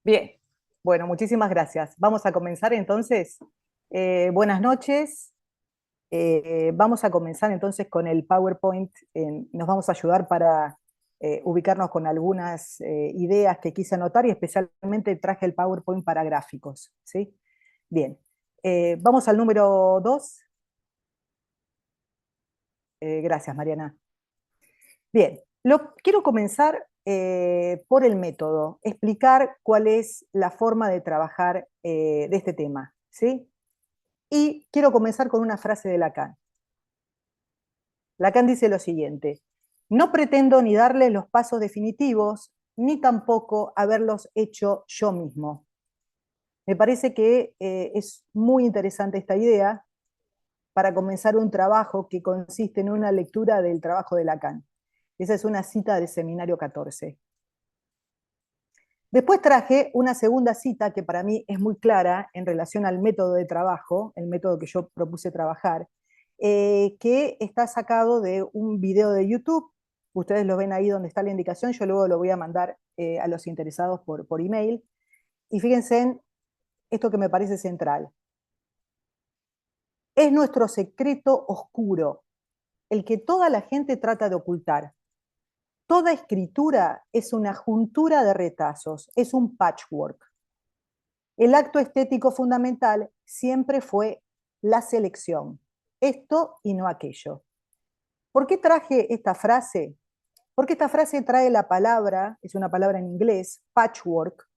Bien, bueno, muchísimas gracias. Vamos a comenzar entonces. Buenas noches. Vamos a comenzar entonces con el PowerPoint. Nos vamos a ayudar para ubicarnos con algunas ideas que quise anotar y especialmente traje el PowerPoint para gráficos, ¿sí? Bien, vamos al número 2. Gracias, Mariana. Bien, quiero comenzar por el método, explicar cuál es la forma de trabajar de este tema, ¿sí? Y quiero comenzar con una frase de Lacan. Lacan dice lo siguiente: no pretendo ni darle los pasos definitivos, ni tampoco haberlos hecho yo mismo. Me parece que es muy interesante esta idea para comenzar un trabajo que consiste en una lectura del trabajo de Lacan. Esa es una cita del Seminario 14. Después traje una segunda cita que para mí es muy clara en relación al método de trabajo, el método que yo propuse trabajar, que está sacado de un video de YouTube. Ustedes lo ven ahí donde está la indicación, yo luego lo voy a mandar a los interesados por email. Y fíjense en esto que me parece central. Es nuestro secreto oscuro, el que toda la gente trata de ocultar. Toda escritura es una juntura de retazos, es un patchwork. El acto estético fundamental siempre fue la selección, esto y no aquello. ¿Por qué traje esta frase? Porque esta frase trae la palabra, es una palabra en inglés, patchwork,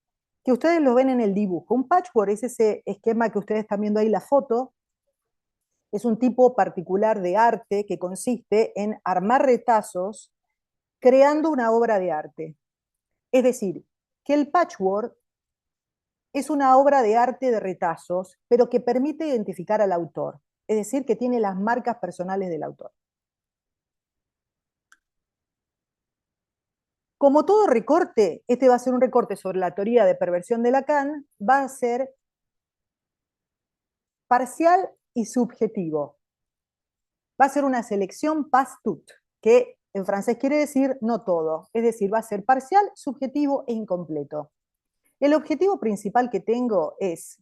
que ustedes lo ven en el dibujo. Un patchwork es ese esquema que ustedes están viendo ahí, la foto, es un tipo particular de arte que consiste en armar retazos creando una obra de arte. Es decir, que el patchwork es una obra de arte de retazos, pero que permite identificar al autor, es decir, que tiene las marcas personales del autor. Como todo recorte, este va a ser un recorte sobre la teoría de perversión de Lacan, va a ser parcial y subjetivo. Va a ser una selección pas tout, que en francés quiere decir no todo, es decir, va a ser parcial, subjetivo e incompleto. El objetivo principal que tengo es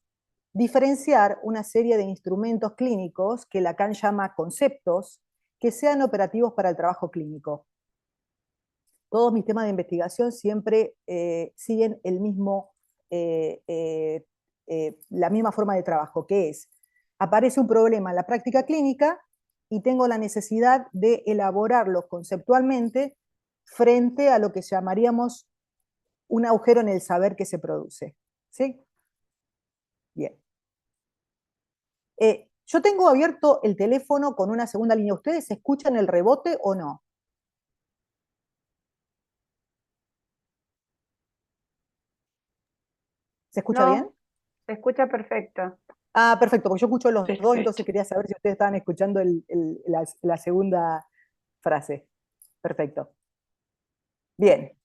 diferenciar una serie de instrumentos clínicos que Lacan llama conceptos que sean operativos para el trabajo clínico. Todos mis temas de investigación siempre siguen el mismo, la misma forma de trabajo, que es, aparece un problema en la práctica clínica y tengo la necesidad de elaborarlo conceptualmente frente a lo que llamaríamos un agujero en el saber que se produce. ¿Sí? Bien. Yo tengo abierto el teléfono con una segunda línea. ¿Ustedes escuchan el rebote o no? ¿Se escucha bien? No, se escucha perfecto. Ah, perfecto, porque yo escucho los dos, Perfecto. entonces quería saber si ustedes estaban escuchando la segunda frase. Perfecto. Bien.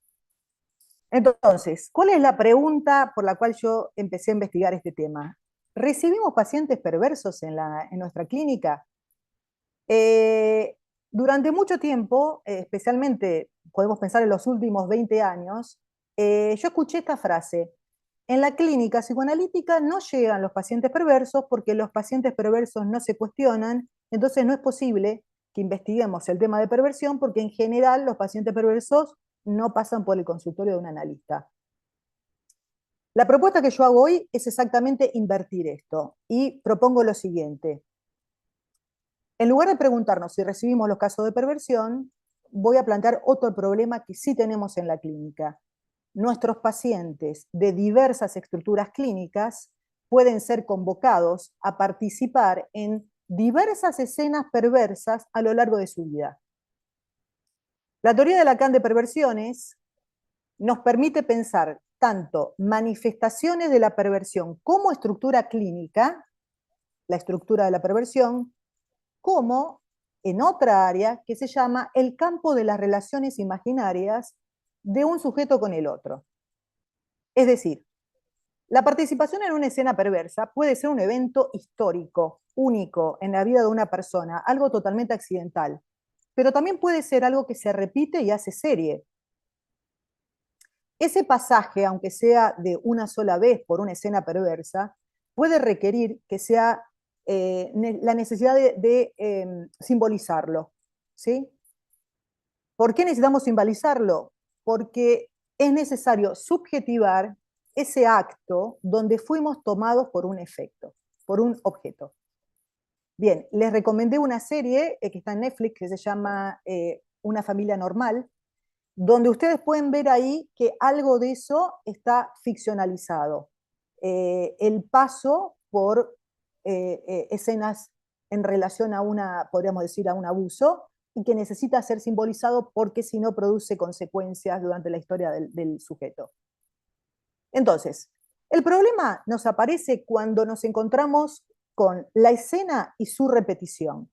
Entonces, ¿cuál es la pregunta por la cual yo empecé a investigar este tema? ¿Recibimos pacientes perversos en nuestra clínica? Eh, durante mucho tiempo, especialmente podemos pensar en los últimos 20 años, yo escuché esta frase: en la clínica psicoanalítica no llegan los pacientes perversos porque los pacientes perversos no se cuestionan, entonces no es posible que investiguemos el tema de perversión porque en general los pacientes perversos no pasan por el consultorio de un analista. La propuesta que yo hago hoy es exactamente invertir esto y propongo lo siguiente. En lugar de preguntarnos si recibimos los casos de perversión, voy a plantear otro problema que sí tenemos en la clínica. Nuestros pacientes de diversas estructuras clínicas pueden ser convocados a participar en diversas escenas perversas a lo largo de su vida. La teoría de Lacan de perversiones nos permite pensar tanto manifestaciones de la perversión como estructura clínica, la estructura de la perversión, como en otra área que se llama el campo de las relaciones imaginarias de un sujeto con el otro. Es decir, la participación en una escena perversa puede ser un evento histórico, único en la vida de una persona, algo totalmente accidental, pero también puede ser algo que se repite y hace serie. ese pasaje, aunque sea de una sola vez por una escena perversa, puede requerir que sea la necesidad de simbolizarlo, ¿sí? ¿Por qué necesitamos simbolizarlo? Porque es necesario subjetivar ese acto donde fuimos tomados por un efecto, por un objeto. Bien, les recomendé una serie que está en Netflix que se llama Una familia normal, donde ustedes pueden ver ahí que algo de eso está ficcionalizado. El paso por escenas en relación a una, podríamos decir, a un abuso, y que necesita ser simbolizado porque si no produce consecuencias durante la historia del sujeto. Entonces, el problema nos aparece cuando nos encontramos con la escena y su repetición.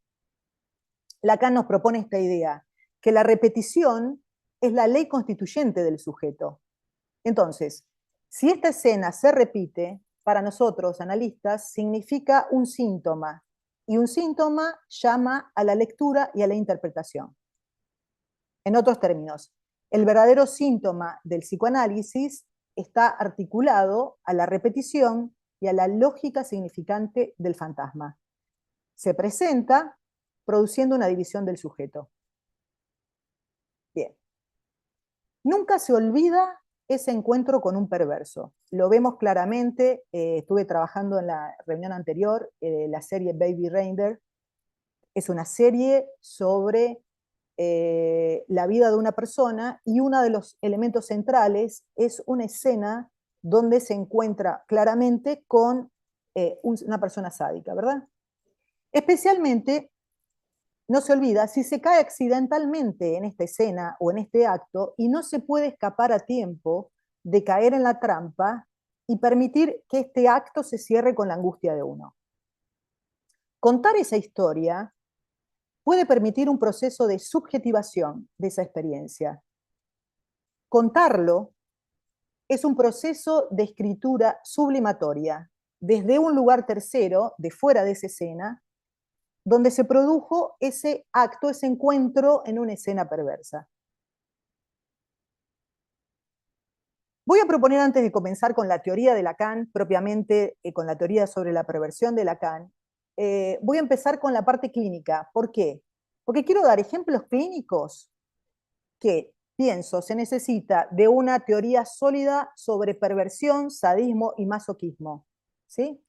Lacan nos propone esta idea, que la repetición es la ley constituyente del sujeto. Entonces, si esta escena se repite, para nosotros, analistas, significa un síntoma, y un síntoma llama a la lectura y a la interpretación. En otros términos, el verdadero síntoma del psicoanálisis está articulado a la repetición y a la lógica significante del fantasma. Se presenta produciendo una división del sujeto. Bien. Nunca se olvida ese encuentro con un perverso. Lo vemos claramente, estuve trabajando en la reunión anterior, la serie Baby Reindeer. Es una serie sobre la vida de una persona y uno de los elementos centrales es una escena donde se encuentra claramente con una persona sádica, ¿verdad? Especialmente, no se olvida, si se cae accidentalmente en esta escena o en este acto y no se puede escapar a tiempo de caer en la trampa y permitir que este acto se cierre con la angustia de uno. Contar esa historia puede permitir un proceso de subjetivación de esa experiencia. Contarlo es un proceso de escritura sublimatoria, desde un lugar tercero, de fuera de esa escena, donde se produjo ese acto, ese encuentro en una escena perversa. Voy a proponer, antes de comenzar con la teoría de Lacan, propiamente con la teoría sobre la perversión de Lacan, voy a empezar con la parte clínica. ¿Por qué? Porque quiero dar ejemplos clínicos que, pienso, se necesita de una teoría sólida sobre perversión, sadismo y masoquismo. ¿Sí?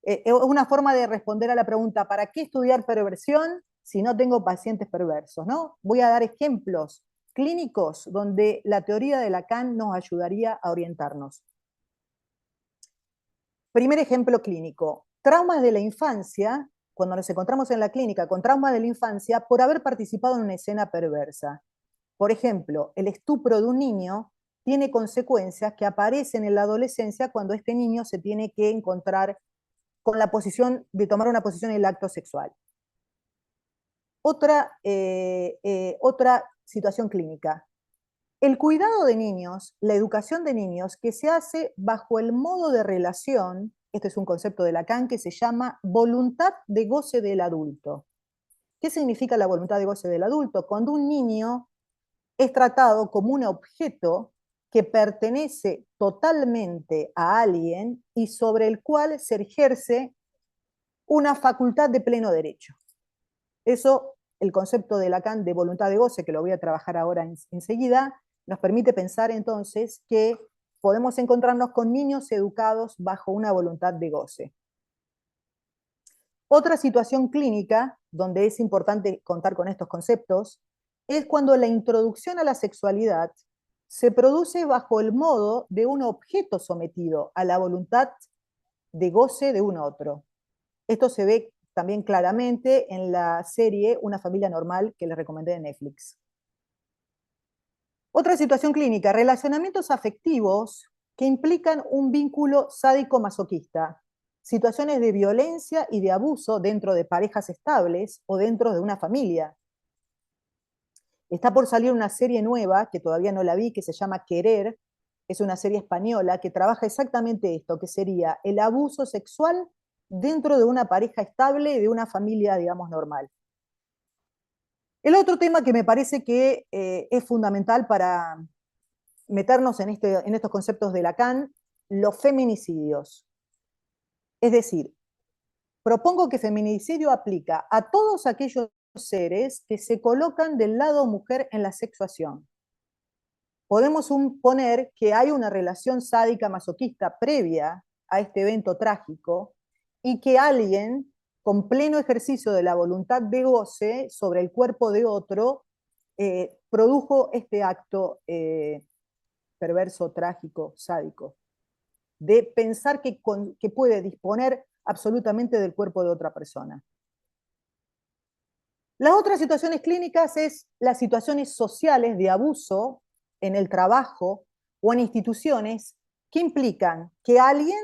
Es una forma de responder a la pregunta, ¿para qué estudiar perversión si no tengo pacientes perversos? ¿No? Voy a dar ejemplos clínicos donde la teoría de Lacan nos ayudaría a orientarnos. Primer ejemplo clínico, traumas de la infancia, cuando nos encontramos en la clínica con traumas de la infancia por haber participado en una escena perversa. Por ejemplo, el estupro de un niño tiene consecuencias que aparecen en la adolescencia cuando este niño se tiene que encontrar con la posición de tomar una posición en el acto sexual. Otra situación clínica. El cuidado de niños, la educación de niños, que se hace bajo el modo de relación, este es un concepto de Lacan que se llama voluntad de goce del adulto. ¿Qué significa la voluntad de goce del adulto? Cuando un niño es tratado como un objeto que pertenece totalmente a alguien y sobre el cual se ejerce una facultad de pleno derecho. Eso, el concepto de Lacan de voluntad de goce, que lo voy a trabajar ahora enseguida, nos permite pensar entonces que podemos encontrarnos con niños educados bajo una voluntad de goce. Otra situación clínica, donde es importante contar con estos conceptos, es cuando la introducción a la sexualidad se produce bajo el modo de un objeto sometido a la voluntad de goce de un otro. Esto se ve también claramente en la serie Una familia normal que les recomendé de Netflix. Otra situación clínica, relacionamientos afectivos que implican un vínculo sádico-masoquista, situaciones de violencia y de abuso dentro de parejas estables o dentro de una familia. Está por salir una serie nueva, que todavía no la vi, que se llama Querer, es una serie española que trabaja exactamente esto, que sería el abuso sexual dentro de una pareja estable y de una familia, digamos, normal. El otro tema que me parece que es fundamental meternos en estos conceptos de Lacan, los feminicidios. Es decir, propongo que feminicidio aplica a todos aquellos seres que se colocan del lado mujer en la sexuación. Podemos suponer que hay una relación sádica masoquista previa a este evento trágico y que alguien, con pleno ejercicio de la voluntad de goce sobre el cuerpo de otro, produjo este acto perverso, trágico, sádico, de pensar que puede disponer absolutamente del cuerpo de otra persona. Las otras situaciones clínicas es las situaciones sociales de abuso en el trabajo o en instituciones que implican que alguien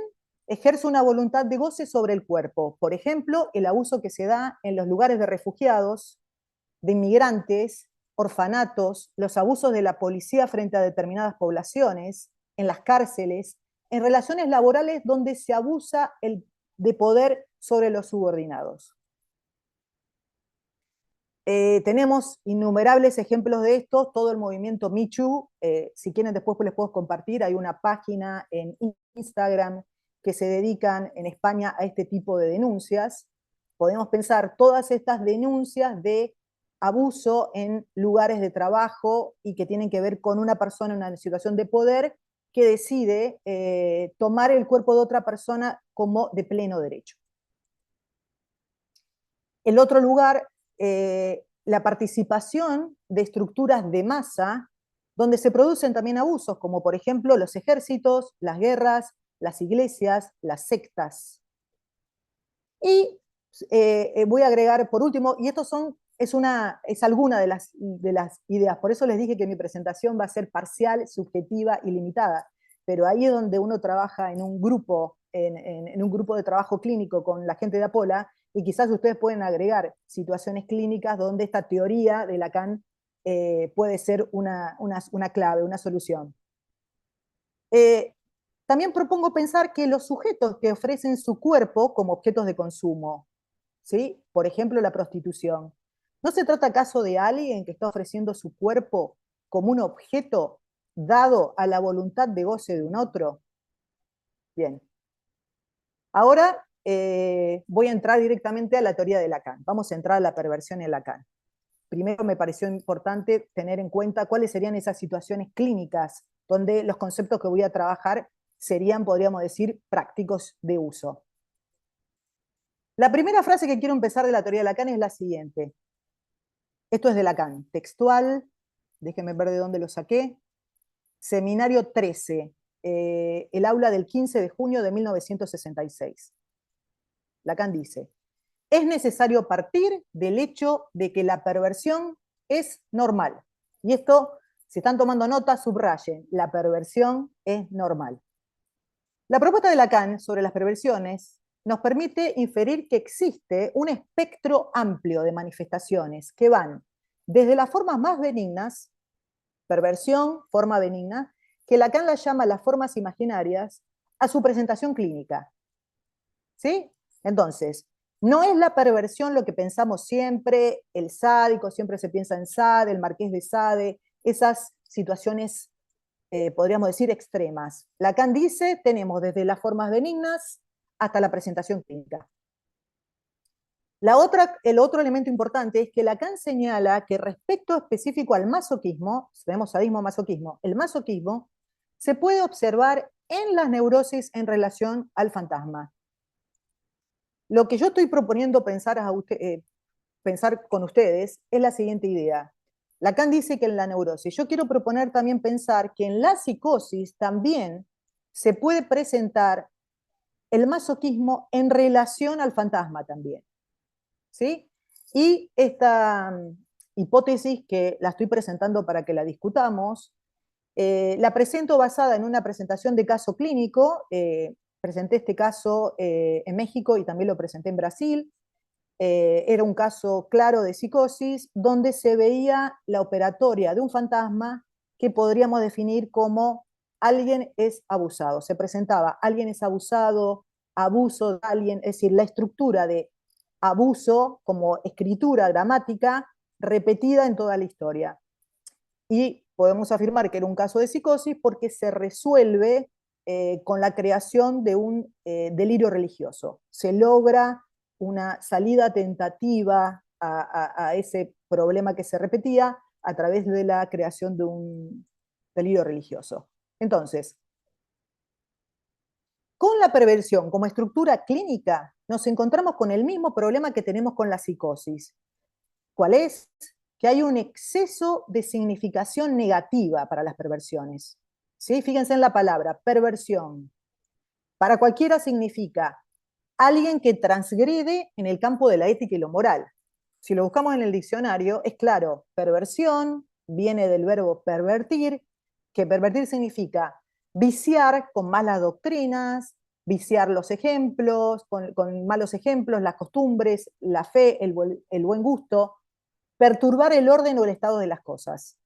ejerce una voluntad de goce sobre el cuerpo. Por ejemplo, el abuso que se da en los lugares de refugiados, de inmigrantes, orfanatos, los abusos de la policía frente a determinadas poblaciones, en las cárceles, en relaciones laborales donde se abusa de poder sobre los subordinados. Tenemos innumerables ejemplos de esto, todo el movimiento Me Too, si quieren después les puedo compartir, hay una página en Instagram que se dedican en España a este tipo de denuncias. Podemos pensar todas estas denuncias de abuso en lugares de trabajo y que tienen que ver con una persona en una situación de poder que decide tomar el cuerpo de otra persona como de pleno derecho. El otro lugar, la participación de estructuras de masa donde se producen también abusos, como por ejemplo los ejércitos, las guerras, las iglesias, las sectas. Y voy a agregar por último, y esto es alguna de las ideas, por eso les dije que mi presentación va a ser parcial, subjetiva y limitada, pero ahí es donde uno trabaja en un grupo, en un grupo de trabajo clínico con la gente de Apola, y quizás ustedes pueden agregar situaciones clínicas donde esta teoría de Lacan puede ser una clave, una solución. También propongo pensar que los sujetos que ofrecen su cuerpo como objetos de consumo, ¿sí? Por ejemplo, la prostitución, ¿no se trata acaso de alguien que está ofreciendo su cuerpo como un objeto dado a la voluntad de goce de un otro? Bien. Ahora voy a entrar directamente a la teoría de Lacan. Vamos a entrar a la perversión en Lacan. Primero me pareció importante tener en cuenta cuáles serían esas situaciones clínicas donde los conceptos que voy a trabajar serían, podríamos decir, prácticos de uso. La primera frase que quiero empezar de la teoría de Lacan es la siguiente. Esto es de Lacan, textual, déjenme ver de dónde lo saqué. Seminario 13, el aula del 15 de junio de 1966. Lacan dice, es necesario partir del hecho de que la perversión es normal. Y esto, si están tomando nota, subrayen, la perversión es normal. La propuesta de Lacan sobre las perversiones nos permite inferir que existe un espectro amplio de manifestaciones que van desde las formas más benignas, perversión, forma benigna, que Lacan la llama las formas imaginarias, a su presentación clínica. ¿Sí? Entonces, no es la perversión lo que pensamos siempre, el sádico, siempre se piensa en Sade, el marqués de Sade, esas situaciones, podríamos decir, extremas. Lacan dice, tenemos desde las formas benignas hasta la presentación clínica. El otro elemento importante es que Lacan señala que respecto específico al masoquismo, tenemos sadismo, masoquismo, el masoquismo se puede observar en las neurosis en relación al fantasma. Lo que yo estoy proponiendo pensar con ustedes es la siguiente idea. Lacan dice que en la neurosis, yo quiero proponer también pensar que en la psicosis también se puede presentar el masoquismo en relación al fantasma también. ¿Sí? Y esta hipótesis que la estoy presentando para que la discutamos, la presento basada en una presentación de caso clínico, presenté este caso en México y también lo presenté en Brasil. Era un caso claro de psicosis donde se veía la operatoria de un fantasma que podríamos definir como alguien es abusado. Se presentaba alguien es abusado, abuso de alguien, es decir, la estructura de abuso como escritura dramática repetida en toda la historia. Y podemos afirmar que era un caso de psicosis porque se resuelve con la creación de un delirio religioso. Se logra una salida tentativa a ese problema que se repetía a través de la creación de un delirio religioso. Entonces, con la perversión como estructura clínica, nos encontramos con el mismo problema que tenemos con la psicosis. ¿Cuál es? Que hay un exceso de significación negativa para las perversiones. ¿Sí? Fíjense en la palabra, perversión. Para cualquiera significa alguien que transgrede en el campo de la ética y lo moral. Si lo buscamos en el diccionario, es claro, perversión viene del verbo pervertir, que pervertir significa viciar con malas doctrinas, viciar los ejemplos, con malos ejemplos, las costumbres, la fe, el buen gusto, perturbar el orden o el estado de las cosas.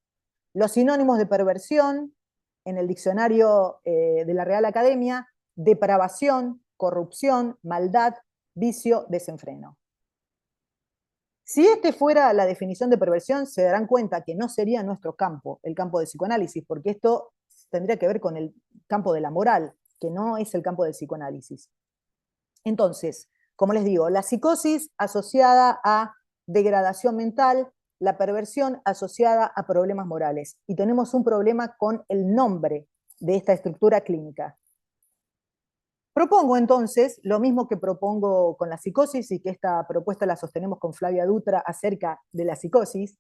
Los sinónimos de perversión en el diccionario de la Real Academia: depravación, corrupción, maldad, vicio, desenfreno. Si este fuera la definición de perversión, se darán cuenta que no sería nuestro campo, el campo de psicoanálisis, porque esto tendría que ver con el campo de la moral, que no es el campo del psicoanálisis. Entonces, como les digo, la psicosis asociada a degradación mental, la perversión asociada a problemas morales. Y tenemos un problema con el nombre de esta estructura clínica. Propongo entonces lo mismo que propongo con la psicosis, y que esta propuesta la sostenemos con Flavia Dutra acerca de la psicosis,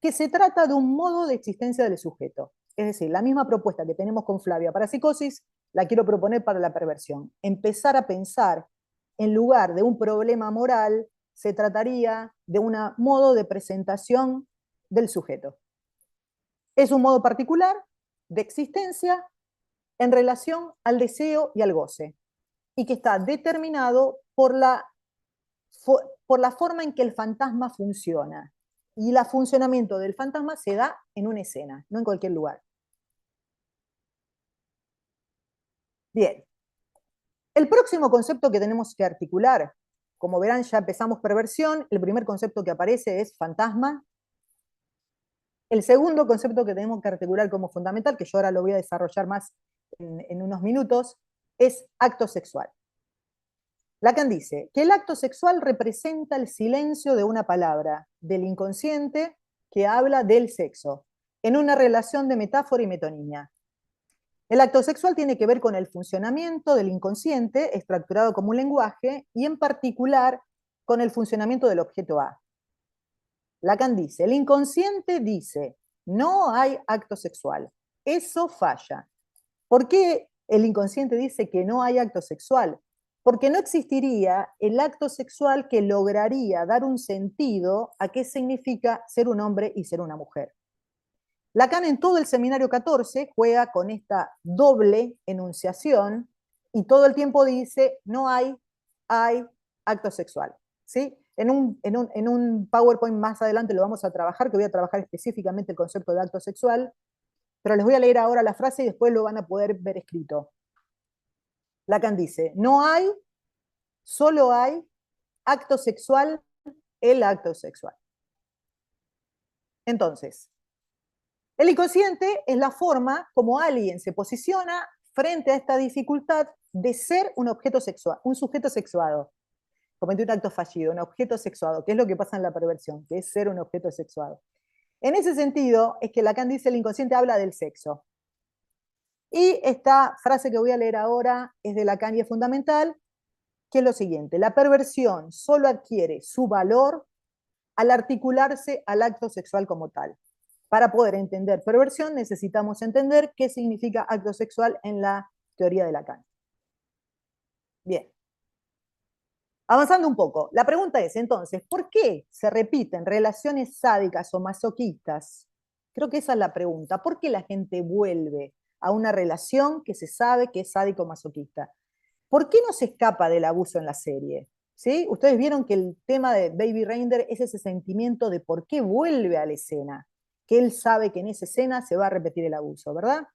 que se trata de un modo de existencia del sujeto. Es decir, la misma propuesta que tenemos con Flavia para psicosis, la quiero proponer para la perversión. Empezar a pensar, en lugar de un problema moral, se trataría de un modo de presentación del sujeto. Es un modo particular de existencia en relación al deseo y al goce, y que está determinado por la forma en que el fantasma funciona. Y el funcionamiento del fantasma se da en una escena, no en cualquier lugar. Bien. El próximo concepto que tenemos que articular, como verán, ya empezamos perversión, el primer concepto que aparece es fantasma. El segundo concepto que tenemos que articular como fundamental, que yo ahora lo voy a desarrollar más en unos minutos, es acto sexual. Lacan dice que el acto sexual representa el silencio de una palabra, del inconsciente que habla del sexo, en una relación de metáfora y metonimia. El acto sexual tiene que ver con el funcionamiento del inconsciente, estructurado como un lenguaje, y en particular con el funcionamiento del objeto A. Lacan dice, el inconsciente dice, no hay acto sexual, eso falla. ¿Por qué el inconsciente dice que no hay acto sexual? Porque no existiría el acto sexual que lograría dar un sentido a qué significa ser un hombre y ser una mujer. Lacan en todo el seminario 14 juega con esta doble enunciación y todo el tiempo dice, no hay acto sexual. ¿Sí? En un PowerPoint más adelante lo vamos a trabajar, que voy a trabajar específicamente el concepto de acto sexual, pero les voy a leer ahora la frase y después lo van a poder ver escrito. Lacan dice, no hay, solo hay acto sexual, el acto sexual. Entonces, el inconsciente es la forma como alguien se posiciona frente a esta dificultad de ser un objeto sexual, un sujeto sexuado. Cometí un acto fallido, un objeto sexuado, que es lo que pasa en la perversión, que es ser un objeto sexuado. En ese sentido, es que Lacan dice el inconsciente habla del sexo. Y esta frase que voy a leer ahora es de Lacan y es fundamental, que es lo siguiente: la perversión solo adquiere su valor al articularse al acto sexual como tal. Para poder entender perversión necesitamos entender qué significa acto sexual en la teoría de Lacan. Bien. Avanzando un poco, la pregunta es entonces, ¿por qué se repiten relaciones sádicas o masoquistas? Creo que esa es la pregunta. ¿Por qué la gente vuelve a una relación que se sabe que es sádico o masoquista? ¿Por qué no se escapa del abuso en la serie? ¿Sí? Ustedes vieron que el tema de Baby Reindeer es ese sentimiento de por qué vuelve a la escena, que él sabe que en esa escena se va a repetir el abuso, ¿verdad?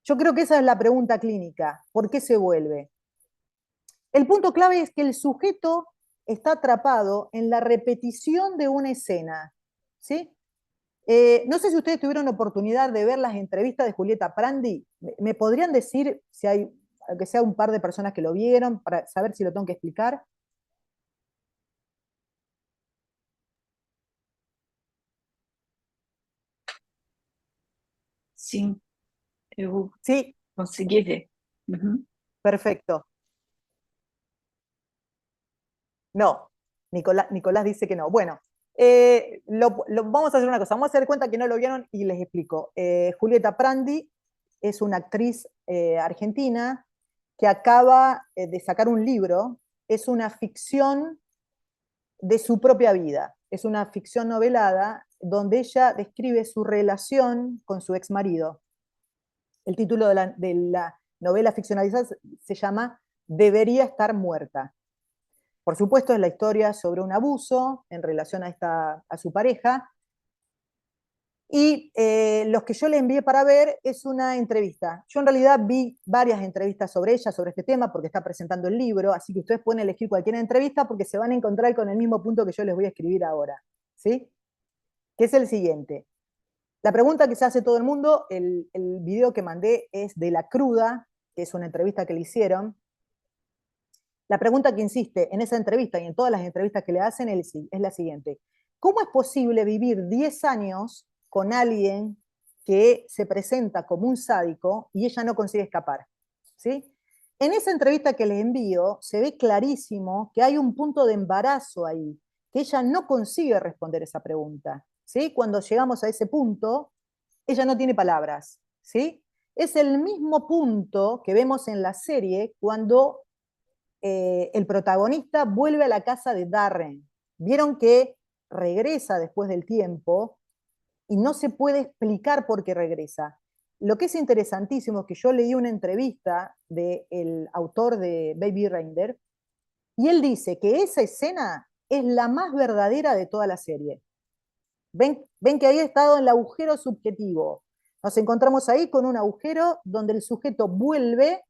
Yo creo que esa es la pregunta clínica, ¿por qué se vuelve? El punto clave es que el sujeto está atrapado en la repetición de una escena, ¿sí? No sé si ustedes tuvieron oportunidad de ver las entrevistas de Julieta Prandi. ¿Me podrían decir si hay, aunque sea un par de personas que lo vieron, para saber si lo tengo que explicar? Sim, eu Sí, consegui ver. Uhum. perfecto. No, Nicolás dice que no. Bueno, vamos a hacer una cosa, vamos a hacer cuenta que no lo vieron y les explico. Julieta Prandi es una actriz argentina que acaba de sacar un libro, es una ficción de su propia vida, es una ficción novelada donde ella describe su relación con su ex marido. El título de la novela ficcionalizada se llama Debería estar muerta. Por supuesto, es la historia sobre un abuso en relación a su pareja. Y los que yo le envié para ver es una entrevista. Yo en realidad vi varias entrevistas sobre ella, sobre este tema, porque está presentando el libro, así que ustedes pueden elegir cualquier entrevista porque se van a encontrar con el mismo punto que yo les voy a escribir ahora. ¿Sí? Que es el siguiente. La pregunta que se hace todo el mundo, el video que mandé es de La Cruda, que es una entrevista que le hicieron. La pregunta que insiste en esa entrevista y en todas las entrevistas que le hacen es la siguiente. ¿Cómo es posible vivir 10 años con alguien que se presenta como un sádico y ella no consigue escapar? ¿Sí? En esa entrevista que les envío se ve clarísimo que hay un punto de embarazo ahí, que ella no consigue responder esa pregunta. ¿Sí? Cuando llegamos a ese punto, ella no tiene palabras. ¿Sí? Es el mismo punto que vemos en la serie cuando el protagonista vuelve a la casa de Darren. Vieron que regresa después del tiempo y no se puede explicar por qué regresa. Lo que es interesantísimo es que yo leí una entrevista del autor de Baby Reindeer y él dice que esa escena es la más verdadera de toda la serie. Ven que ahí ha estado en el agujero subjetivo. Nos encontramos ahí con un agujero donde el sujeto vuelve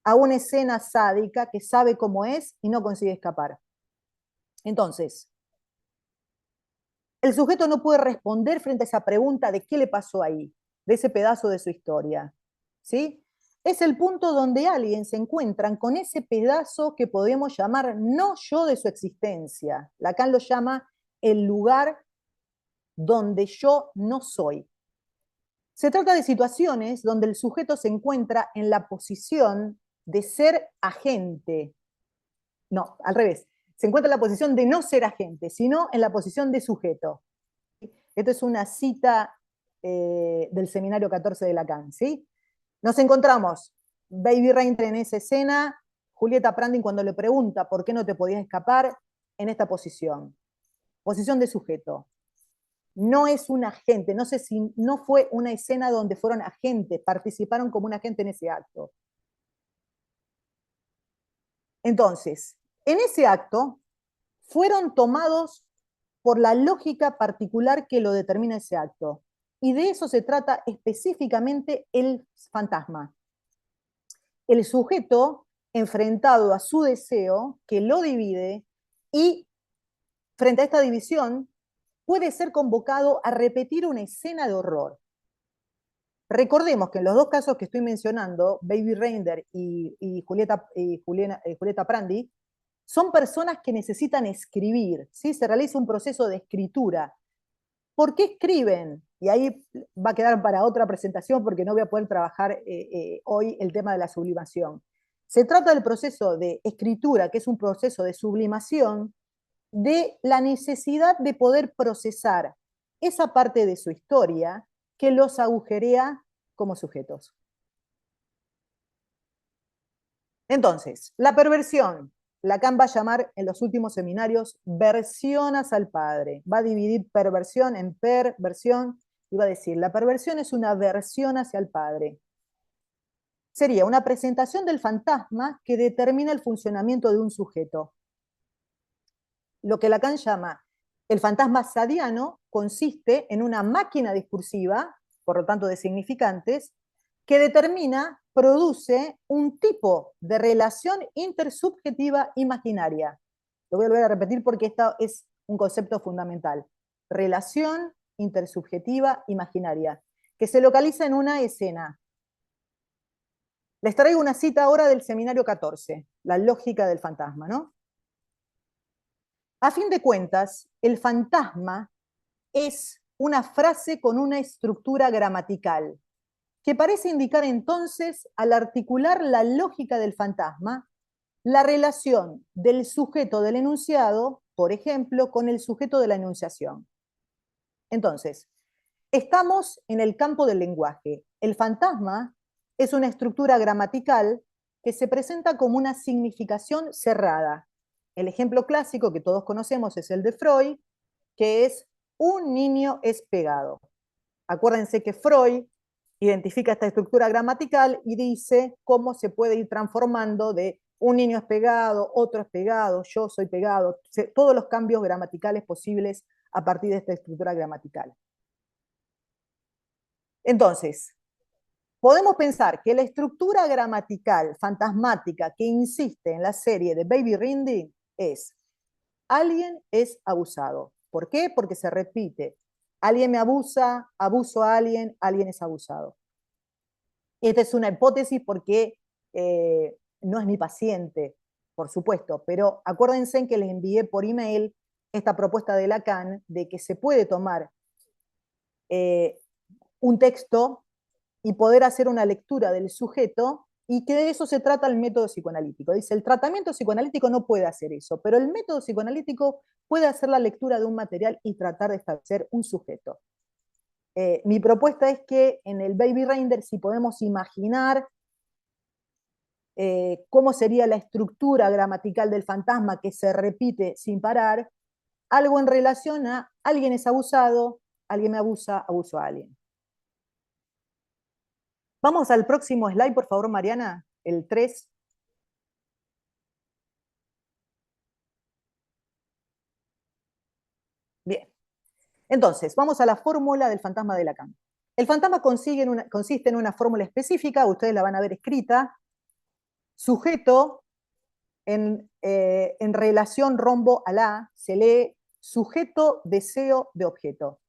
a una escena sádica que sabe cómo es y no consigue escapar. Entonces, el sujeto no puede responder frente a esa pregunta de qué le pasó ahí, de ese pedazo de su historia. ¿Sí? Es el punto donde alguien se encuentran con ese pedazo que podemos llamar no yo de su existencia. Lacan lo llama el lugar donde yo no soy. Se trata de situaciones donde el sujeto se encuentra en la posición de ser agente. No, al revés. Se encuentra en la posición de no ser agente, sino en la posición de sujeto. Esto es una cita del seminario 14 de Lacan, ¿sí? Nos encontramos Baby Reinter en esa escena, Julieta Prandtl cuando le pregunta por qué no te podías escapar, en esta posición de sujeto. No es un agente, no sé si no fue una escena donde fueron agentes, participaron como un agente en ese acto. Entonces, en ese acto fueron tomados por la lógica particular que lo determina ese acto. Y de eso se trata específicamente el fantasma. El sujeto enfrentado a su deseo, que lo divide, y frente a esta división, puede ser convocado a repetir una escena de horror. Recordemos que en los dos casos que estoy mencionando, Baby Reindeer y Julieta Prandtl, son personas que necesitan escribir, ¿sí? Se realiza un proceso de escritura. ¿Por qué escriben? Y ahí va a quedar para otra presentación porque no voy a poder trabajar hoy el tema de la sublimación. Se trata del proceso de escritura, que es un proceso de sublimación, de la necesidad de poder procesar esa parte de su historia que los agujerea como sujetos. Entonces, la perversión, Lacan va a llamar en los últimos seminarios versiones al padre. Va a dividir perversión en perversión y va a decir, la perversión es una versión hacia el padre. Sería una presentación del fantasma que determina el funcionamiento de un sujeto. Lo que Lacan llama el fantasma sadiano consiste en una máquina discursiva, por lo tanto de significantes, que determina, produce un tipo de relación intersubjetiva imaginaria. Lo voy a volver a repetir porque esto es un concepto fundamental. Relación intersubjetiva imaginaria, que se localiza en una escena. Les traigo una cita ahora del seminario 14, la lógica del fantasma, ¿no? A fin de cuentas, el fantasma es una frase con una estructura gramatical, que parece indicar entonces, al articular la lógica del fantasma, la relación del sujeto del enunciado, por ejemplo, con el sujeto de la enunciación. Entonces, estamos en el campo del lenguaje. El fantasma es una estructura gramatical que se presenta como una significación cerrada. El ejemplo clásico que todos conocemos es el de Freud, que es un niño es pegado. Acuérdense que Freud identifica esta estructura gramatical y dice cómo se puede ir transformando de un niño es pegado, otro es pegado, yo soy pegado, todos los cambios gramaticales posibles a partir de esta estructura gramatical. Entonces, podemos pensar que la estructura gramatical fantasmática que insiste en la serie de Baby Rindy es: alguien es abusado. ¿Por qué? Porque se repite. Alguien me abusa, abuso a alguien, alguien es abusado. Esta es una hipótesis porque no es mi paciente, por supuesto, pero acuérdense que les envié por email esta propuesta de Lacan de que se puede tomar un texto y poder hacer una lectura del sujeto, y que de eso se trata el método psicoanalítico. Dice, el tratamiento psicoanalítico no puede hacer eso, pero el método psicoanalítico puede hacer la lectura de un material y tratar de establecer un sujeto. Mi propuesta es que en el Baby Render, si podemos imaginar cómo sería la estructura gramatical del fantasma que se repite sin parar, algo en relación a alguien es abusado, alguien me abusa, abuso a alguien. Vamos al próximo slide, por favor, Mariana, el 3. Bien. Entonces, vamos a la fórmula del fantasma de Lacan. El fantasma consiste en una fórmula específica, ustedes la van a ver escrita, sujeto en relación rombo a la, se lee sujeto, deseo de objeto.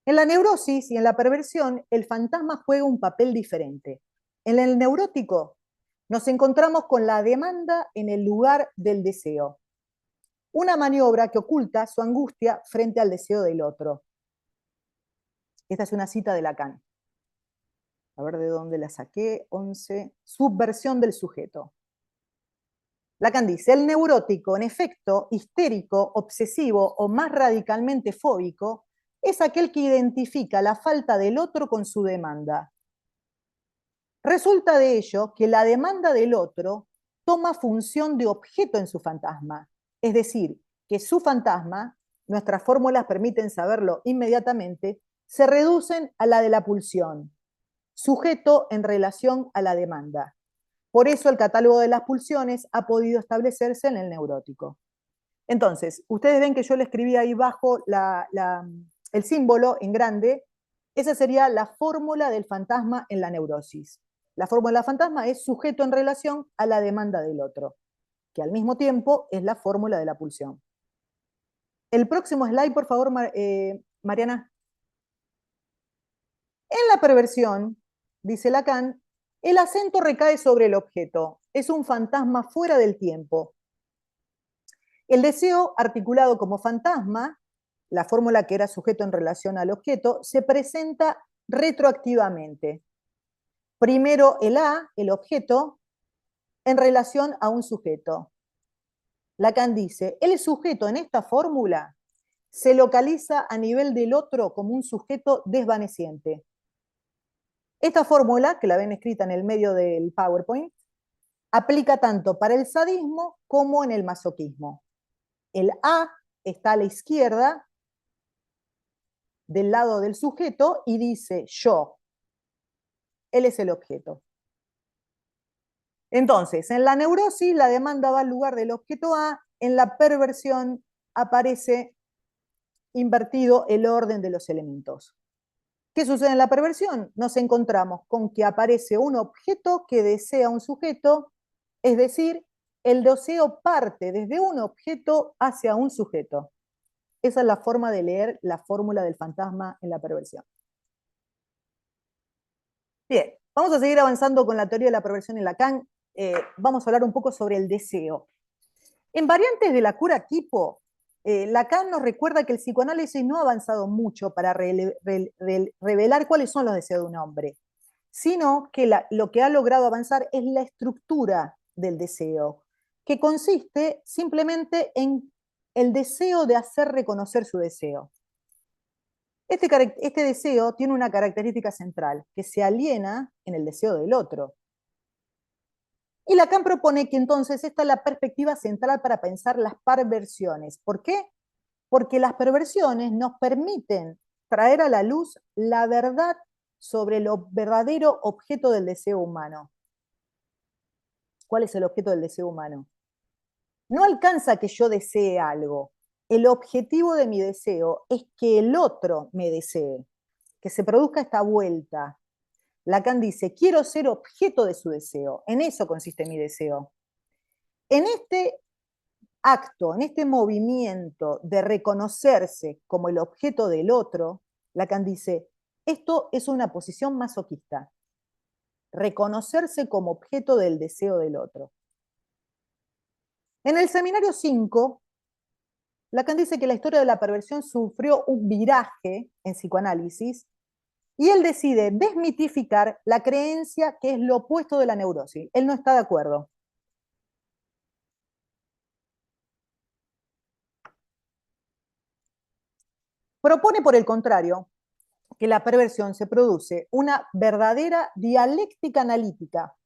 En la neurosis y en la perversión, el fantasma juega un papel diferente. En el neurótico nos encontramos con la demanda en el lugar del deseo. Una maniobra que oculta su angustia frente al deseo del otro. Esta es una cita de Lacan. A ver de dónde la saqué. 11. Subversión del sujeto. Lacan dice, el neurótico, en efecto, histérico, obsesivo o más radicalmente fóbico, es aquel que identifica la falta del otro con su demanda. Resulta de ello que la demanda del otro toma función de objeto en su fantasma, es decir, que su fantasma, nuestras fórmulas permiten saberlo inmediatamente, se reducen a la de la pulsión, sujeto en relación a la demanda. Por eso el catálogo de las pulsiones ha podido establecerse en el neurótico. Entonces, ustedes ven que yo le escribí ahí bajo el símbolo en grande. Esa sería la fórmula del fantasma en la neurosis. La fórmula del fantasma es sujeto en relación a la demanda del otro, que al mismo tiempo es la fórmula de la pulsión. El próximo slide, por favor, Mariana. En la perversión, dice Lacan, el acento recae sobre el objeto. Es un fantasma fuera del tiempo. El deseo articulado como fantasma, la fórmula que era sujeto en relación al objeto, se presenta retroactivamente. Primero el A, el objeto, en relación a un sujeto. Lacan dice, el sujeto en esta fórmula se localiza a nivel del otro como un sujeto desvaneciente. Esta fórmula, que la ven escrita en el medio del PowerPoint, aplica tanto para el sadismo como en el masoquismo. El A está a la izquierda del lado del sujeto y dice yo. Él es el objeto. Entonces, en la neurosis la demanda va al lugar del objeto A, en la perversión aparece invertido el orden de los elementos. ¿Qué sucede en la perversión? Nos encontramos con que aparece un objeto que desea un sujeto, es decir, el deseo parte desde un objeto hacia un sujeto. Esa es la forma de leer la fórmula del fantasma en la perversión. Bien, vamos a seguir avanzando con la teoría de la perversión en Lacan. Vamos a hablar un poco sobre el deseo. En Variantes de la cura tipo, Lacan nos recuerda que el psicoanálisis no ha avanzado mucho para revelar cuáles son los deseos de un hombre, sino que lo que ha logrado avanzar es la estructura del deseo, que consiste simplemente en el deseo de hacer reconocer su deseo. Este deseo tiene una característica central, que se aliena en el deseo del otro. Y Lacan propone que entonces esta es la perspectiva central para pensar las perversiones. ¿Por qué? Porque las perversiones nos permiten traer a la luz la verdad sobre el verdadero objeto del deseo humano. ¿Cuál es el objeto del deseo humano? No alcanza que yo desee algo. El objetivo de mi deseo es que el otro me desee, que se produzca esta vuelta. Lacan dice, quiero ser objeto de su deseo. En eso consiste mi deseo. En este acto, en este movimiento de reconocerse como el objeto del otro, Lacan dice, esto es una posición masoquista. Reconocerse como objeto del deseo del otro. En el seminario 5, Lacan dice que la historia de la perversión sufrió un viraje en psicoanálisis y él decide desmitificar la creencia que es lo opuesto de la neurosis. Él no está de acuerdo. Propone, por el contrario, que la perversión se produce una verdadera dialéctica analítica.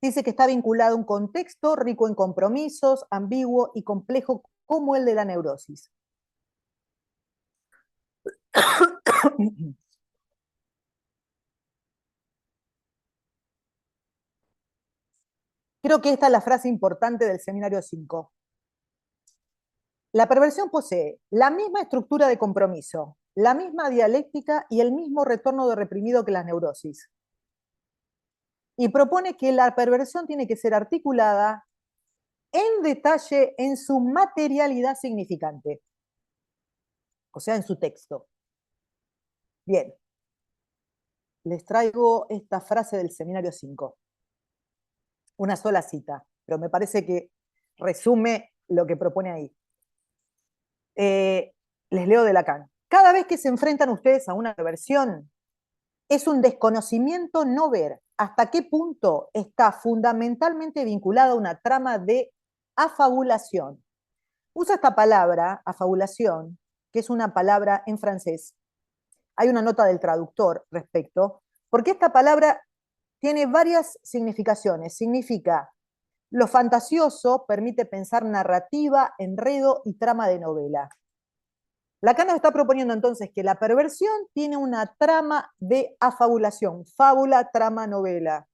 Dice que está vinculado a un contexto rico en compromisos, ambiguo y complejo como el de la neurosis. Creo que esta es la frase importante del seminario 5. La perversión posee la misma estructura de compromiso, la misma dialéctica y el mismo retorno de reprimido que las neurosis. Y propone que la perversión tiene que ser articulada en detalle en su materialidad significante, o sea, en su texto. Bien, les traigo esta frase del seminario 5. Una sola cita, pero me parece que resume lo que propone ahí. Les leo de Lacan. Cada vez que se enfrentan ustedes a una perversión, es un desconocimiento no ver hasta qué punto está fundamentalmente vinculada a una trama de afabulación. Usa esta palabra, afabulación, que es una palabra en francés. Hay una nota del traductor respecto, porque esta palabra tiene varias significaciones. Significa lo fantasioso, permite pensar narrativa, enredo y trama de novela. Lacan nos está proponiendo entonces que la perversión tiene una trama de afabulación, fábula, trama, novela.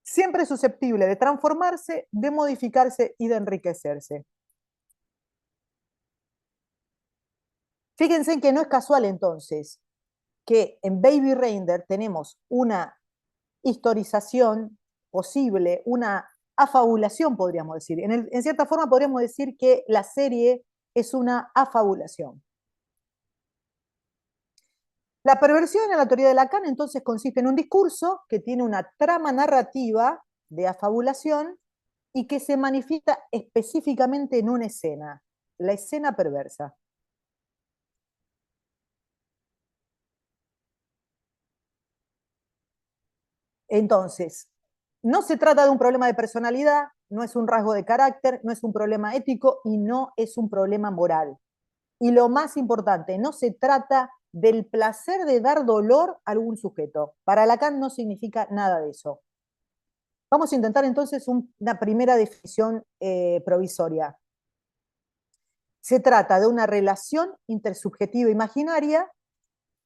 Siempre susceptible de transformarse, de modificarse y de enriquecerse. Fíjense que no es casual entonces que en Baby Reindeer tenemos una historización posible, una afabulación, podríamos decir. En cierta forma podríamos decir que la serie es una afabulación. La perversión en la teoría de Lacan entonces consiste en un discurso que tiene una trama narrativa de afabulación y que se manifiesta específicamente en una escena, la escena perversa. Entonces, no se trata de un problema de personalidad, no es un rasgo de carácter, no es un problema ético y no es un problema moral. Y lo más importante, no se trata del placer de dar dolor a algún sujeto. Para Lacan no significa nada de eso. Vamos a intentar entonces una primera definición provisoria. Se trata de una relación intersubjetiva imaginaria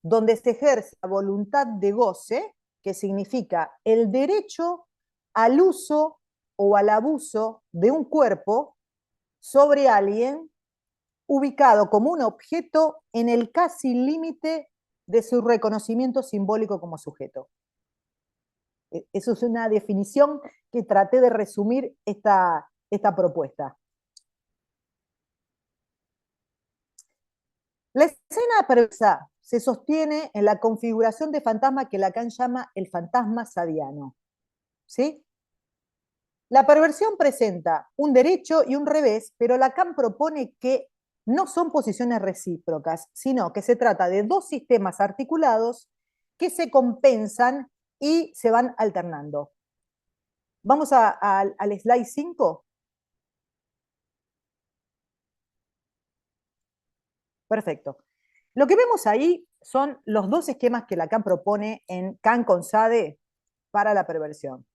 donde se ejerce la voluntad de goce, que significa el derecho al uso o al abuso de un cuerpo sobre alguien ubicado como un objeto en el casi límite de su reconocimiento simbólico como sujeto. Eso es una definición que traté de resumir esta propuesta. La escena perversa se sostiene en la configuración de fantasma que Lacan llama el fantasma sadiano. ¿Sí? La perversión presenta un derecho y un revés, pero Lacan propone que no son posiciones recíprocas, sino que se trata de dos sistemas articulados que se compensan y se van alternando. Vamos al slide 5. Perfecto. Lo que vemos ahí son los dos esquemas que Lacan propone en Kant con Sade para la perversión.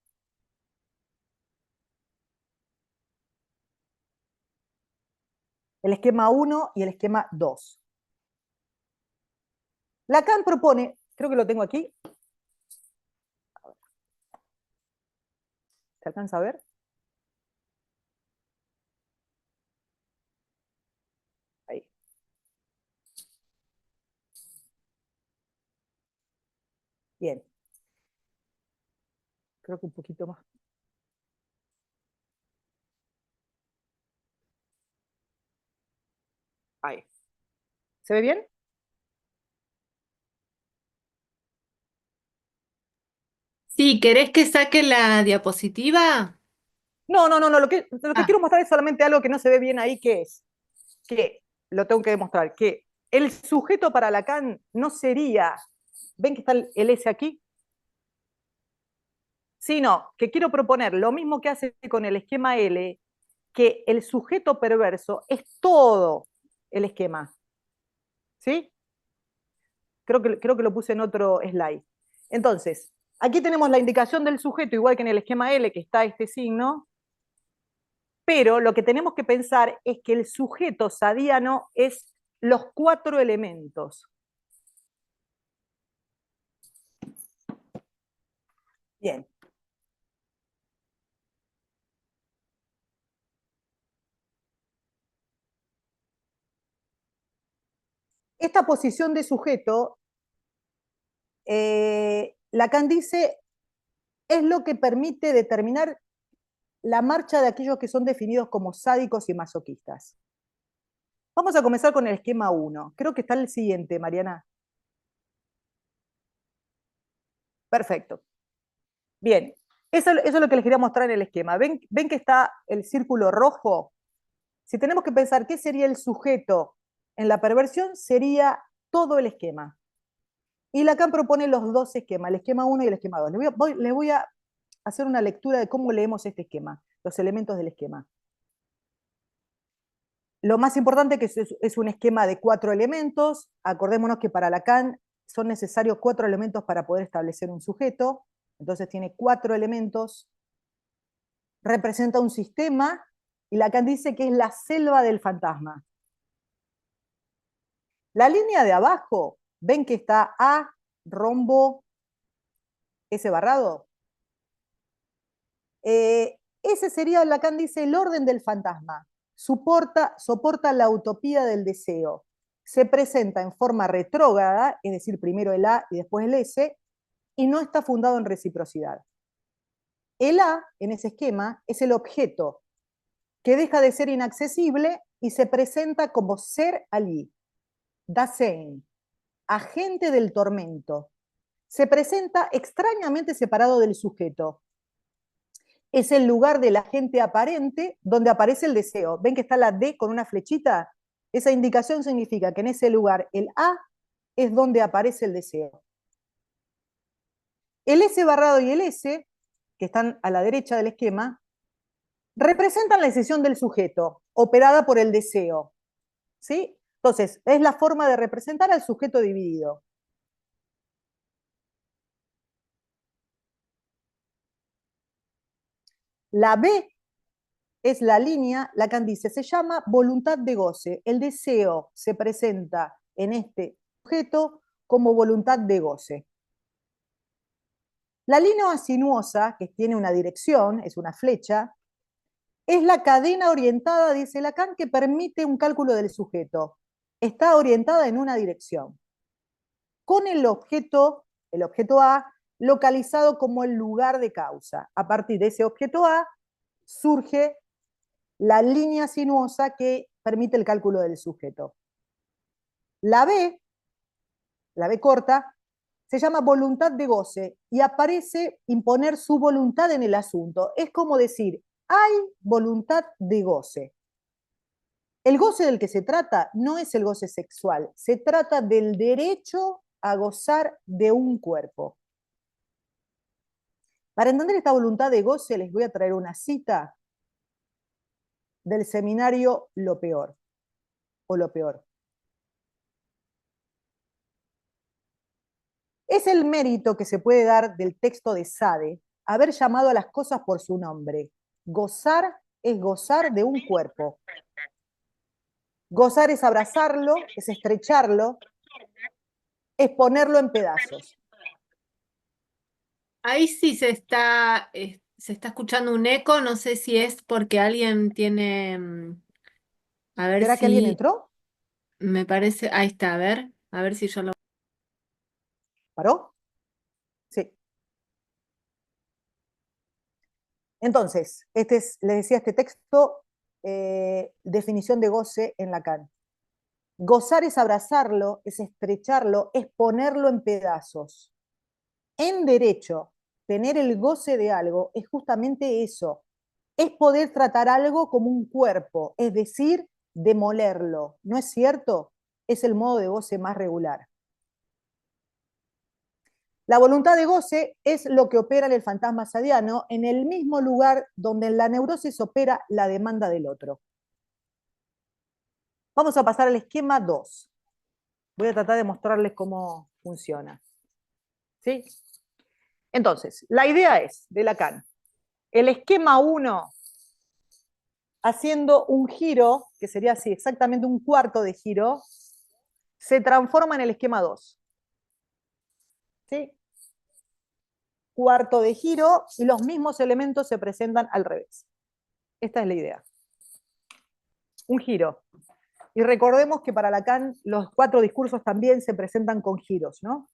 El esquema 1 y el esquema 2. Lacan propone, creo que lo tengo aquí. ¿Se alcanza a ver? Ahí. Bien. Creo que un poquito más. Ahí. ¿Se ve bien? Sí, ¿querés que saque la diapositiva? No. Lo que Ah, quiero mostrar es solamente algo que no se ve bien ahí, que es que, lo tengo que demostrar, que el sujeto para Lacan no sería, ¿ven que está el S aquí? Sino que quiero proponer lo mismo que hace con el esquema L, que el sujeto perverso es todo el esquema. ¿Sí? Creo que lo puse en otro slide. Entonces, aquí tenemos la indicación del sujeto, igual que en el esquema L, que está este signo, pero lo que tenemos que pensar es que el sujeto sadiano es los 4 elementos. Bien. Esta posición de sujeto, Lacan dice, es lo que permite determinar la marcha de aquellos que son definidos como sádicos y masoquistas. Vamos a comenzar con el esquema 1. Creo que está el siguiente, Mariana. Perfecto. Bien, eso es lo que les quería mostrar en el esquema. ¿Ven que está el círculo rojo? Si tenemos que pensar qué sería el sujeto en la perversión, sería todo el esquema. Y Lacan propone los dos esquemas, el esquema 1 y el esquema 2. Les voy a hacer una lectura de cómo leemos este esquema, los elementos del esquema. Lo más importante es que es un esquema de 4 elementos. Acordémonos que para Lacan son necesarios 4 elementos para poder establecer un sujeto. Entonces tiene 4 elementos. Representa un sistema y Lacan dice que es la selva del fantasma. La línea de abajo, ven que está A, rombo, S barrado. Ese sería, Lacan dice, el orden del fantasma. Soporta la utopía del deseo. Se presenta en forma retrógrada, es decir, primero el A y después el S, y no está fundado en reciprocidad. El A, en ese esquema, es el objeto, que deja de ser inaccesible y se presenta como ser allí. Dasein, agente del tormento. Se presenta extrañamente separado del sujeto. Es el lugar del agente aparente donde aparece el deseo. ¿Ven que está la D con una flechita? Esa indicación significa que en ese lugar el A es donde aparece el deseo. El S barrado y el S, que están a la derecha del esquema, representan la decisión del sujeto, operada por el deseo. ¿Sí? Entonces, es la forma de representar al sujeto dividido. La B es la línea, Lacan dice, se llama voluntad de goce. El deseo se presenta en este sujeto como voluntad de goce. La línea sinuosa, que tiene una dirección, es una flecha, es la cadena orientada, dice Lacan, que permite un cálculo del sujeto. Está orientada en una dirección. Con el objeto A, localizado como el lugar de causa. A partir de ese objeto A, surge la línea sinuosa que permite el cálculo del sujeto. la B corta, se llama voluntad de goce y aparece imponer su voluntad en el asunto. Es como decir, hay voluntad de goce. El goce del que se trata no es el goce sexual, se trata del derecho a gozar de un cuerpo. Para entender esta voluntad de goce les voy a traer una cita del seminario Lo Peor, o Lo Peor. Es el mérito que se puede dar del texto de Sade haber llamado a las cosas por su nombre. Gozar es gozar de un cuerpo. Gozar es abrazarlo, es estrecharlo, es ponerlo en pedazos. Ahí sí se está escuchando un eco, no sé si es porque alguien tiene, a ver ¿Será que alguien si entró? me parece, ahí está, a ver si yo lo... ¿Paró? Sí. Entonces, les decía este texto, definición de goce en Lacan. Gozar es abrazarlo, es estrecharlo, es ponerlo en pedazos. En derecho, tener el goce de algo es justamente eso, es poder tratar algo como un cuerpo, es decir, demolerlo. ¿No es cierto? Es el modo de goce más regular. La voluntad de goce es lo que opera en el fantasma sadiano en el mismo lugar donde en la neurosis opera la demanda del otro. Vamos a pasar al esquema 2. Voy a tratar de mostrarles cómo funciona. ¿Sí? Entonces, la idea es, de Lacan, el esquema 1, haciendo un giro, que sería así, exactamente un cuarto de giro, se transforma en el esquema 2. ¿Sí? Cuarto de giro y los mismos elementos se presentan al revés. Esta es la idea. Un giro. Y recordemos que para Lacan los 4 discursos también se presentan con giros, ¿no?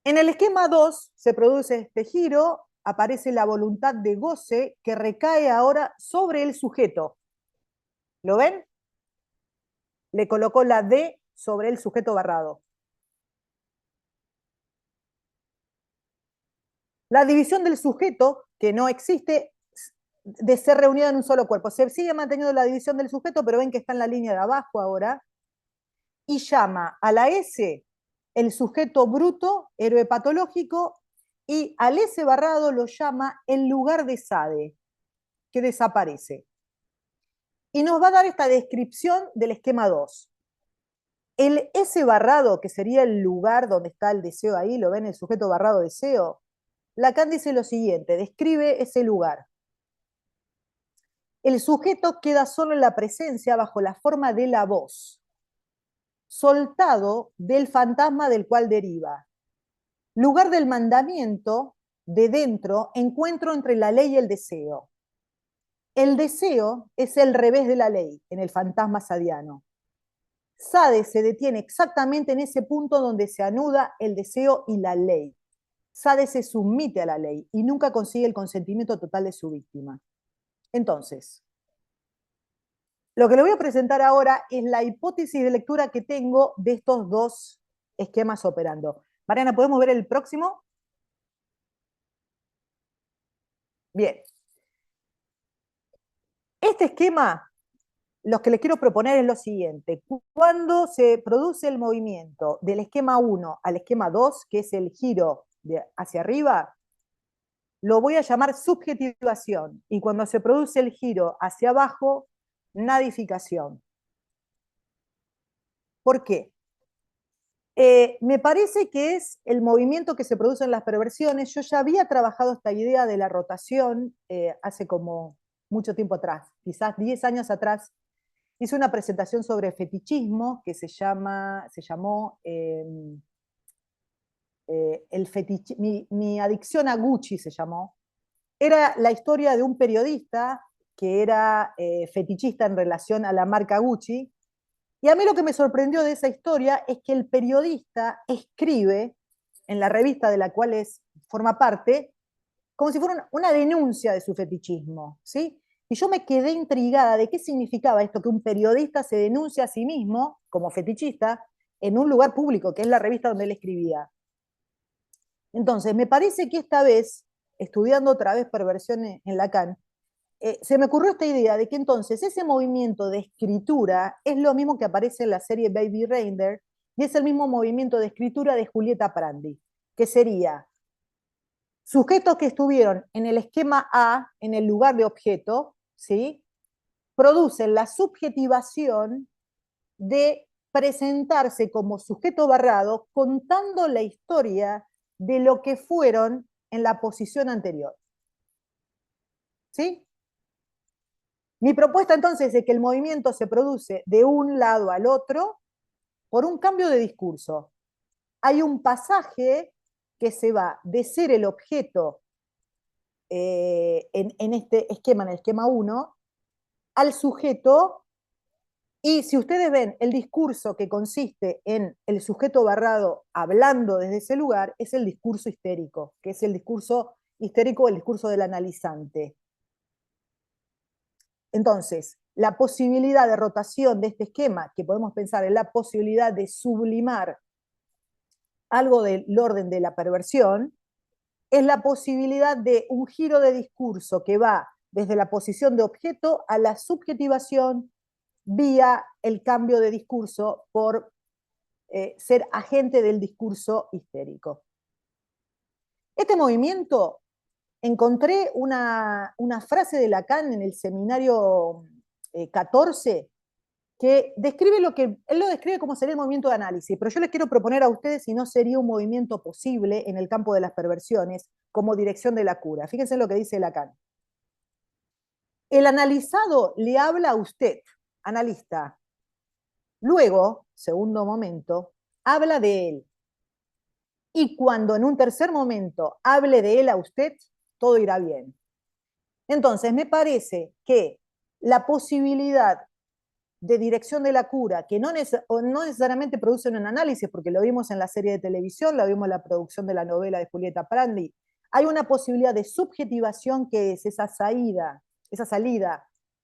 En el esquema 2 se produce este giro, aparece la voluntad de goce que recae ahora sobre el sujeto. ¿Lo ven? Le colocó la D sobre el sujeto barrado. La división del sujeto, que no existe de ser reunido en un solo cuerpo. Se sigue manteniendo la división del sujeto, pero ven que está en la línea de abajo ahora, y llama a la S el sujeto bruto, héroe patológico, y al S barrado lo llama el lugar de Sade, que desaparece. Y nos va a dar esta descripción del esquema 2. El S barrado, que sería el lugar donde está el deseo ahí, ¿lo ven? El sujeto barrado deseo. Lacan dice lo siguiente, describe ese lugar. El sujeto queda solo en la presencia bajo la forma de la voz, soltado del fantasma del cual deriva. Lugar del mandamiento, de dentro, encuentro entre la ley y el deseo. El deseo es el revés de la ley, en el fantasma sadiano. Sade se detiene exactamente en ese punto donde se anuda el deseo y la ley. Sade se somete a la ley y nunca consigue el consentimiento total de su víctima. Entonces, lo que le voy a presentar ahora es la hipótesis de lectura que tengo de estos 2 esquemas operando. Mariana, ¿podemos ver el próximo? Bien. Este esquema, lo que les quiero proponer es lo siguiente. Cuando se produce el movimiento del esquema 1 al esquema 2, que es el giro hacia arriba, lo voy a llamar subjetivación. Y cuando se produce el giro hacia abajo, nadificación. ¿Por qué? Me parece que es el movimiento que se produce en las perversiones. Yo ya había trabajado esta idea de la rotación hace como mucho tiempo atrás, quizás 10 años atrás. Hice una presentación sobre fetichismo que se llamó mi adicción a Gucci se llamó. Era la historia de un periodista que era fetichista en relación a la marca Gucci. Y a mí lo que me sorprendió de esa historia es que el periodista escribe en la revista de la cual forma parte como si fuera una denuncia de su fetichismo, ¿sí? Y yo me quedé intrigada de qué significaba esto, que un periodista se denuncia a sí mismo, como fetichista, en un lugar público, que es la revista donde él escribía. Entonces, me parece que esta vez, estudiando otra vez perversión en Lacan, se me ocurrió esta idea de que entonces ese movimiento de escritura es lo mismo que aparece en la serie Baby Reindeer, y es el mismo movimiento de escritura de Julieta Prandi, que sería sujetos que estuvieron en el esquema A, en el lugar de objeto, ¿sí? Producen la subjetivación de presentarse como sujeto barrado contando la historia de lo que fueron en la posición anterior. ¿Sí? Mi propuesta entonces es que el movimiento se produce de un lado al otro por un cambio de discurso. Hay un pasaje que se va de ser el objeto en este esquema, en el esquema 1, al sujeto, y si ustedes ven el discurso que consiste en el sujeto barrado hablando desde ese lugar, es el discurso histérico, que es el discurso histérico, el discurso del analizante. Entonces, la posibilidad de rotación de este esquema, que podemos pensar en la posibilidad de sublimar algo del orden de la perversión, es la posibilidad de un giro de discurso que va desde la posición de objeto a la subjetivación vía el cambio de discurso por ser agente del discurso histérico. Este movimiento, encontré una frase de Lacan en el seminario 14 que describe lo que, él lo describe como sería el movimiento de análisis, pero yo les quiero proponer a ustedes si no sería un movimiento posible en el campo de las perversiones como dirección de la cura. Fíjense lo que dice Lacan. El analizado le habla a usted, analista. Luego, segundo momento, habla de él. Y cuando en un tercer momento hable de él a usted, todo irá bien. Entonces, me parece que la posibilidad de dirección de la cura, que no necesariamente produce un análisis, porque lo vimos en la serie de televisión, lo vimos en la producción de la novela de Julieta Prandi, hay una posibilidad de subjetivación que es esa salida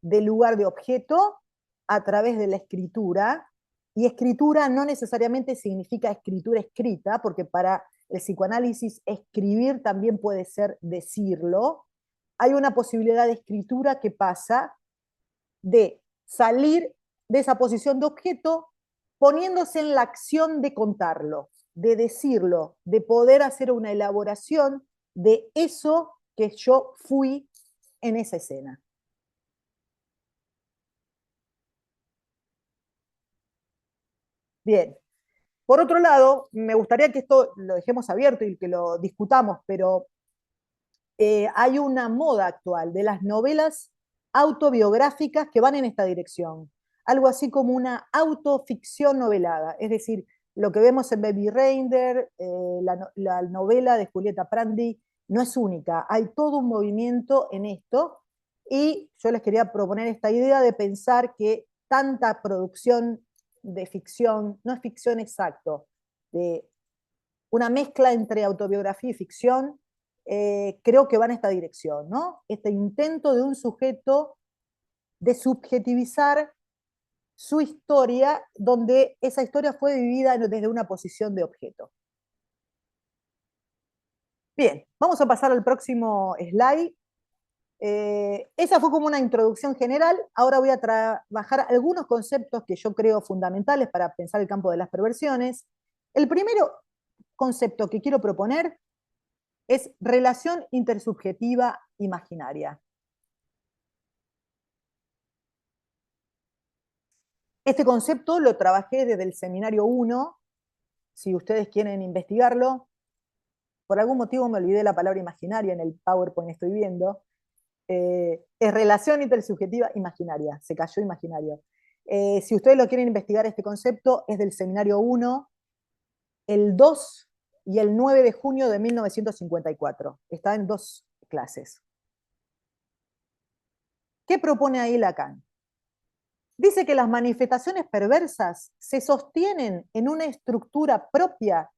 del lugar de objeto a través de la escritura, y escritura no necesariamente significa escritura escrita, porque para el psicoanálisis escribir también puede ser decirlo. Hay una posibilidad de escritura que pasa de salir de esa posición de objeto poniéndose en la acción de contarlo, de decirlo, de poder hacer una elaboración de eso que yo fui en esa escena. Bien. Por otro lado, me gustaría que esto lo dejemos abierto y que lo discutamos, pero hay una moda actual de las novelas autobiográficas que van en esta dirección. Algo así como una autoficción novelada, es decir, lo que vemos en Baby Reindeer, la novela de Julieta Prandi, no es única, hay todo un movimiento en esto, y yo les quería proponer esta idea de pensar que tanta producción de ficción, no es ficción exacto, de una mezcla entre autobiografía y ficción, creo que va en esta dirección, ¿no? Este intento de un sujeto de subjetivizar su historia, donde esa historia fue vivida desde una posición de objeto. Bien, vamos a pasar al próximo slide. Esa fue como una introducción general. Ahora voy a trabajar algunos conceptos que yo creo fundamentales para pensar el campo de las perversiones. El primero concepto que quiero proponer es relación intersubjetiva imaginaria. Este concepto lo trabajé desde el seminario 1, si ustedes quieren investigarlo. Por algún motivo me olvidé la palabra imaginaria en el PowerPoint, estoy viendo. Es relación intersubjetiva imaginaria, se cayó imaginario. Si ustedes lo quieren investigar, este concepto es del seminario 1, el 2 y el 9 de junio de 1954. Está en 2 clases. ¿Qué propone ahí Lacan? Dice que las manifestaciones perversas se sostienen en una estructura propia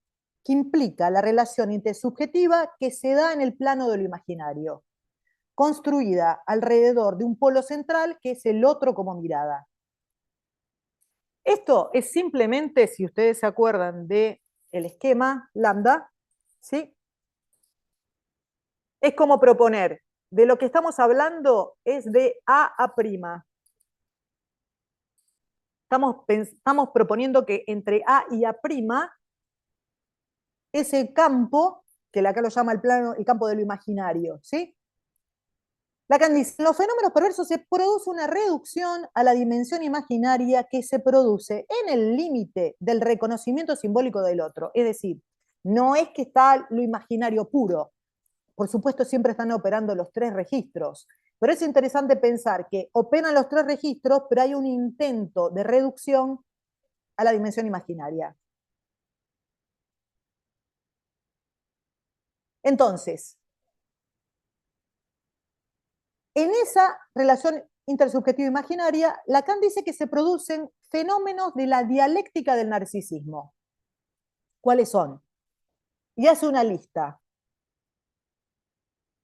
que implica la relación intersubjetiva que se da en el plano de lo imaginario. construida alrededor de un polo central que es el otro como mirada. Esto es simplemente, si ustedes se acuerdan del esquema lambda, ¿sí? Es como proponer, de lo que estamos hablando es de A a'. Estamos proponiendo que entre A y A', ese campo, que acá lo llama el campo de lo imaginario, ¿sí? Lacan dice, en los fenómenos perversos se produce una reducción a la dimensión imaginaria que se produce en el límite del reconocimiento simbólico del otro. Es decir, no es que está lo imaginario puro. Por supuesto, siempre están operando los tres registros. Pero es interesante pensar que operan los tres registros, pero hay un intento de reducción a la dimensión imaginaria. Entonces, en esa relación intersubjetiva imaginaria, Lacan dice que se producen fenómenos de la dialéctica del narcisismo. ¿Cuáles son? Y hace una lista.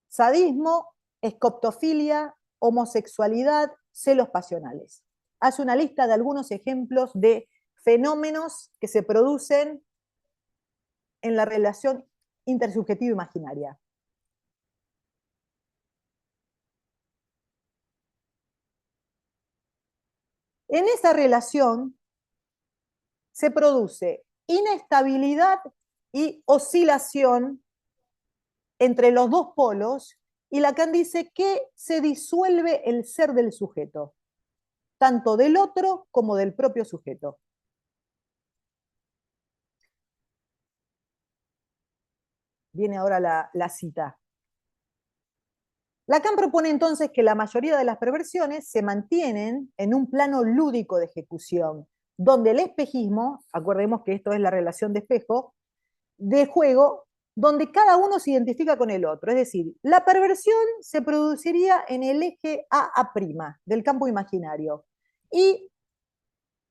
Sadismo, escoptofilia, homosexualidad, celos pasionales. Hace una lista de algunos ejemplos de fenómenos que se producen en la relación intersubjetiva imaginaria. En esa relación se produce inestabilidad y oscilación entre los dos polos, y Lacan dice que se disuelve el ser del sujeto, tanto del otro como del propio sujeto. Viene ahora la cita. Lacan propone entonces que la mayoría de las perversiones se mantienen en un plano lúdico de ejecución, donde el espejismo, acordemos que esto es la relación de espejo, de juego, donde cada uno se identifica con el otro. Es decir, la perversión se produciría en el eje A' del campo imaginario. Y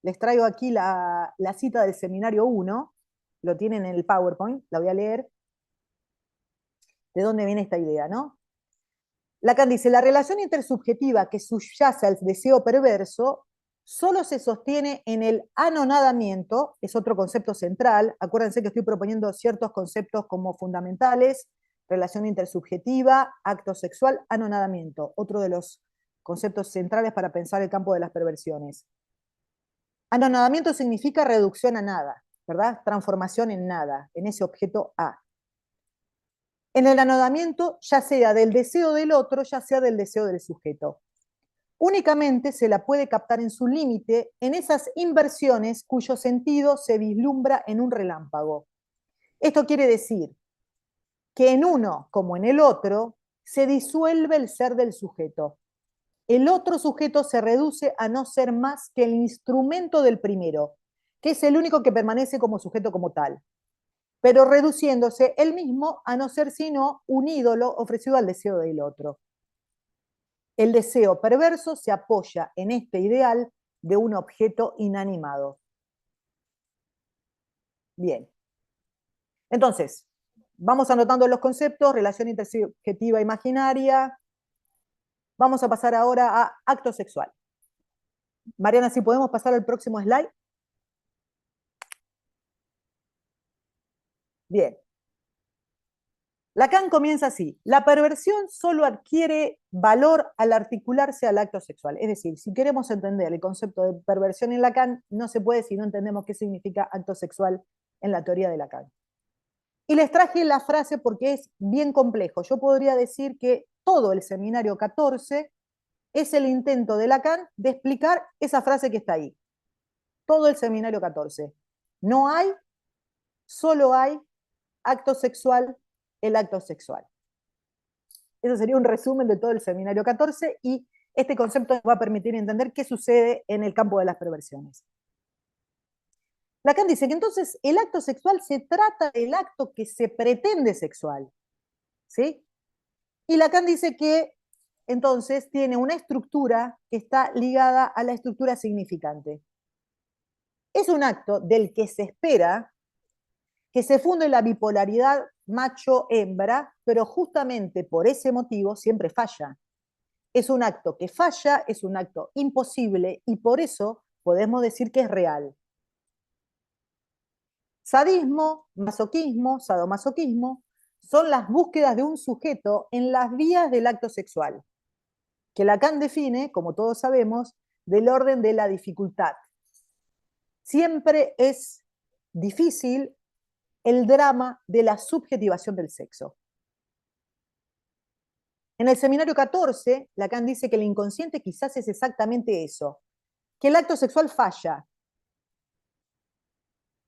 les traigo aquí la cita del seminario 1, lo tienen en el PowerPoint, la voy a leer. ¿De dónde viene esta idea, no? Lacan dice, la relación intersubjetiva que subyace al deseo perverso solo se sostiene en el anonadamiento, es otro concepto central. Acuérdense que estoy proponiendo ciertos conceptos como fundamentales, relación intersubjetiva, acto sexual, anonadamiento, otro de los conceptos centrales para pensar el campo de las perversiones. Anonadamiento significa reducción a nada, ¿verdad? Transformación en nada, en ese objeto A. En el anonadamiento, ya sea del deseo del otro, ya sea del deseo del sujeto. Únicamente se la puede captar en su límite en esas inversiones cuyo sentido se vislumbra en un relámpago. Esto quiere decir que en uno como en el otro se disuelve el ser del sujeto. El otro sujeto se reduce a no ser más que el instrumento del primero, que es el único que permanece como sujeto como tal, pero reduciéndose él mismo a no ser sino un ídolo ofrecido al deseo del otro. El deseo perverso se apoya en este ideal de un objeto inanimado. Bien. Entonces, vamos anotando los conceptos, relación intersubjetiva imaginaria. Vamos a pasar ahora a acto sexual. Mariana, si podemos pasar al próximo slide. Bien. Lacan comienza así: la perversión solo adquiere valor al articularse al acto sexual. Es decir, si queremos entender el concepto de perversión en Lacan, no se puede si no entendemos qué significa acto sexual en la teoría de Lacan. Y les traje la frase porque es bien complejo. Yo podría decir que todo el seminario 14 es el intento de Lacan de explicar esa frase que está ahí. Todo el seminario 14. No hay, solo hay acto sexual, el acto sexual. Eso sería un resumen de todo el seminario 14 y este concepto nos va a permitir entender qué sucede en el campo de las perversiones. Lacan dice que entonces el acto sexual se trata del acto que se pretende sexual, ¿sí? Y Lacan dice que entonces tiene una estructura que está ligada a la estructura significante. Es un acto del que se espera que se funde la bipolaridad macho-hembra, pero justamente por ese motivo siempre falla. Es un acto que falla, es un acto imposible y por eso podemos decir que es real. Sadismo, masoquismo, sadomasoquismo son las búsquedas de un sujeto en las vías del acto sexual, que Lacan define, como todos sabemos, del orden de la dificultad. Siempre es difícil el drama de la subjetivación del sexo. En el seminario 14, Lacan dice que el inconsciente quizás es exactamente eso, que el acto sexual falla.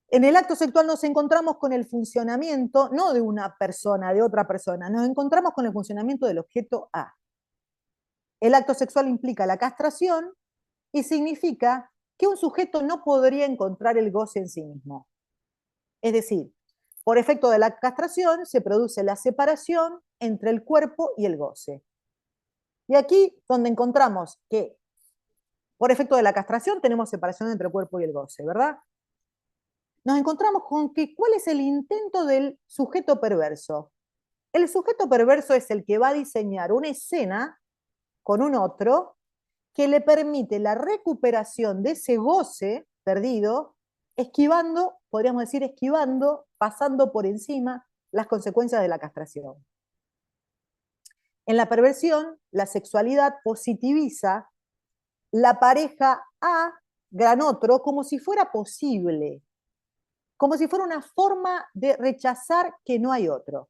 En el acto sexual nos encontramos con el funcionamiento, no de una persona, de otra persona, nos encontramos con el funcionamiento del objeto A. El acto sexual implica la castración y significa que un sujeto no podría encontrar el goce en sí mismo. Es decir, por efecto de la castración se produce la separación entre el cuerpo y el goce. Y aquí donde encontramos que por efecto de la castración tenemos separación entre el cuerpo y el goce, ¿verdad? Nos encontramos con que ¿cuál es el intento del sujeto perverso? El sujeto perverso es el que va a diseñar una escena con un otro que le permite la recuperación de ese goce perdido, esquivando, podríamos decir esquivando, pasando por encima las consecuencias de la castración. En la perversión, la sexualidad positiviza la pareja A gran otro como si fuera posible, como si fuera una forma de rechazar que no hay otro.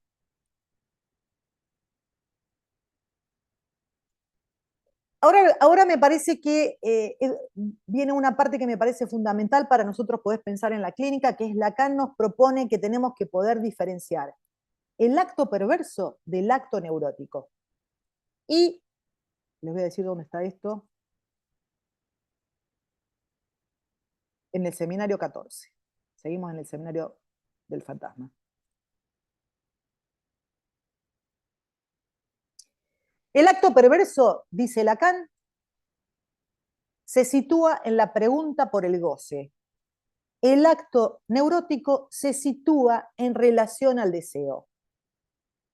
Ahora me parece que viene una parte que me parece fundamental para nosotros poder pensar en la clínica, que es Lacan nos propone que tenemos que poder diferenciar el acto perverso del acto neurótico. Y les voy a decir dónde está esto. En el seminario 14. Seguimos en el seminario del fantasma. El acto perverso, dice Lacan, se sitúa en la pregunta por el goce. El acto neurótico se sitúa en relación al deseo.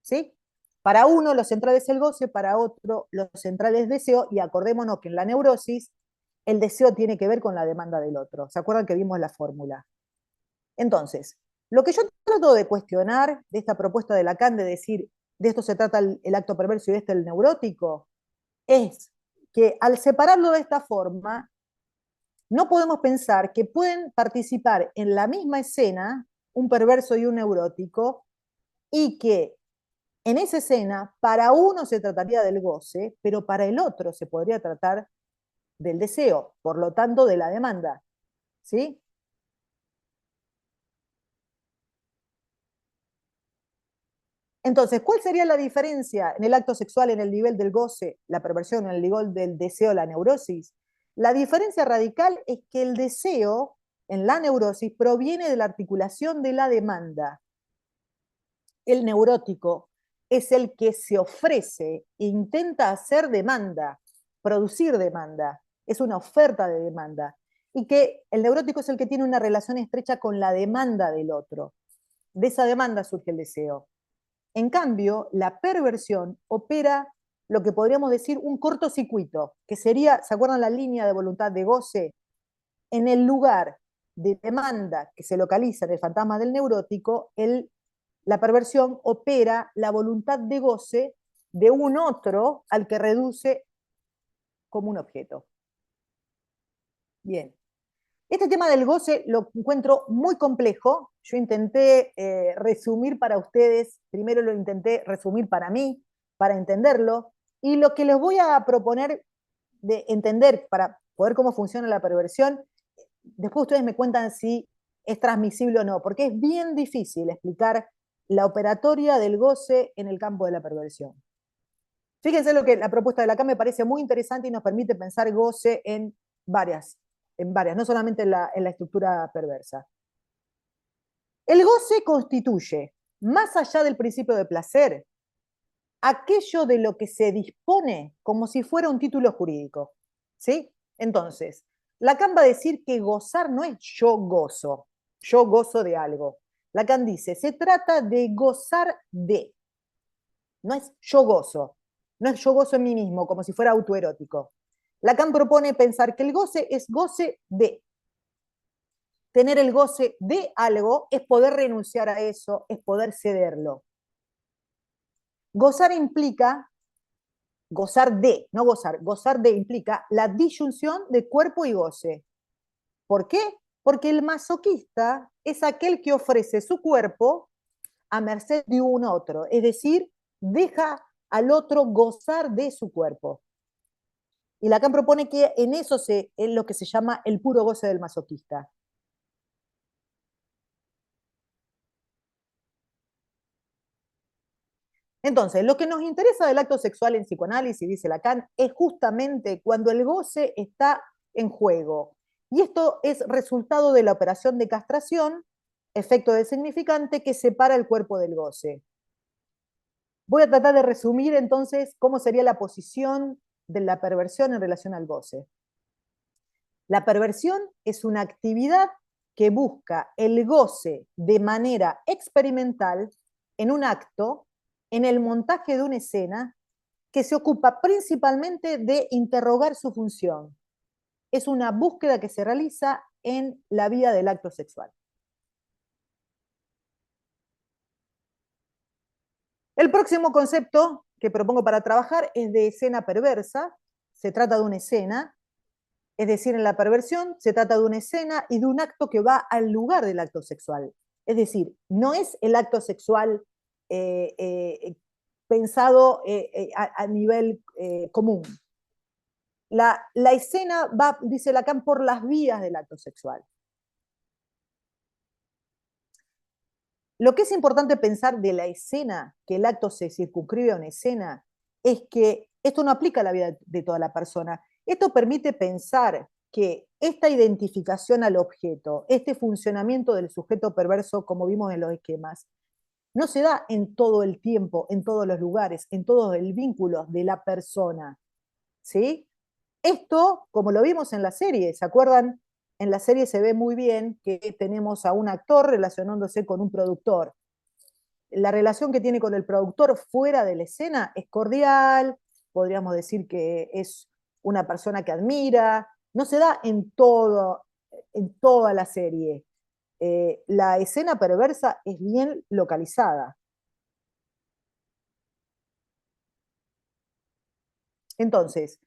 ¿Sí? Para uno lo central es el goce, para otro lo central es deseo, y acordémonos que en la neurosis el deseo tiene que ver con la demanda del otro. ¿Se acuerdan que vimos la fórmula? Entonces, lo que yo trato de cuestionar de esta propuesta de Lacan de decir, de esto se trata el acto perverso y de este el neurótico, es que al separarlo de esta forma, no podemos pensar que pueden participar en la misma escena un perverso y un neurótico y que en esa escena para uno se trataría del goce, pero para el otro se podría tratar del deseo, por lo tanto de la demanda. ¿Sí? Entonces, ¿cuál sería la diferencia en el acto sexual, en el nivel del goce, la perversión, en el nivel del deseo, la neurosis? La diferencia radical es que el deseo en la neurosis proviene de la articulación de la demanda. El neurótico es el que se ofrece, intenta hacer demanda, producir demanda, es una oferta de demanda. Y que el neurótico es el que tiene una relación estrecha con la demanda del otro. De esa demanda surge el deseo. En cambio, la perversión opera lo que podríamos decir un cortocircuito, que sería, ¿se acuerdan la línea de voluntad de goce? En el lugar de demanda que se localiza en el fantasma del neurótico, la perversión opera la voluntad de goce de un otro al que reduce como un objeto. Bien. Este tema del goce lo encuentro muy complejo. Yo intenté resumir para ustedes, primero lo intenté resumir para mí, para entenderlo, y lo que les voy a proponer de entender para poder cómo funciona la perversión, después ustedes me cuentan si es transmisible o no, porque es bien difícil explicar la operatoria del goce en el campo de la perversión. Fíjense lo que la propuesta de Lacan me parece muy interesante y nos permite pensar goce en varias, no solamente en la estructura perversa. El goce constituye, más allá del principio de placer, aquello de lo que se dispone como si fuera un título jurídico. ¿Sí? Entonces, Lacan va a decir que gozar no es yo gozo de algo, Lacan dice, se trata de gozar de. No es yo gozo. No es yo gozo en mí mismo, como si fuera autoerótico. Lacan propone pensar que el goce es goce de. Tener el goce de algo es poder renunciar a eso, es poder cederlo. Gozar implica, gozar de, no gozar de implica la disyunción de cuerpo y goce. ¿Por qué? Porque el masoquista es aquel que ofrece su cuerpo a merced de un otro, es decir, deja al otro gozar de su cuerpo. Y Lacan propone que en eso es lo que se llama el puro goce del masoquista. Entonces, lo que nos interesa del acto sexual en psicoanálisis, dice Lacan, es justamente cuando el goce está en juego. Y esto es resultado de la operación de castración, efecto de significante que separa el cuerpo del goce. Voy a tratar de resumir entonces cómo sería la posición de la perversión en relación al goce. La perversión es una actividad que busca el goce de manera experimental en un acto, en el montaje de una escena, que se ocupa principalmente de interrogar su función. Es una búsqueda que se realiza en la vida del acto sexual. El próximo concepto que propongo para trabajar es de escena perversa. Se trata de una escena, es decir, en la perversión se trata de una escena y de un acto que va al lugar del acto sexual. Es decir, no es el acto sexual pensado a nivel común. La escena va, dice Lacan, por las vías del acto sexual. Lo que es importante pensar de la escena, que el acto se circunscribe a una escena, es que esto no aplica a la vida de toda la persona. Esto permite pensar que esta identificación al objeto, este funcionamiento del sujeto perverso, como vimos en los esquemas, no se da en todo el tiempo, en todos los lugares, en todos los vínculos de la persona. ¿Sí? Esto, como lo vimos en la serie, ¿se acuerdan? En la serie se ve muy bien que tenemos a un actor relacionándose con un productor. La relación que tiene con el productor fuera de la escena es cordial, podríamos decir que es una persona que admira, no se da en toda la serie. La escena perversa es bien localizada. Entonces,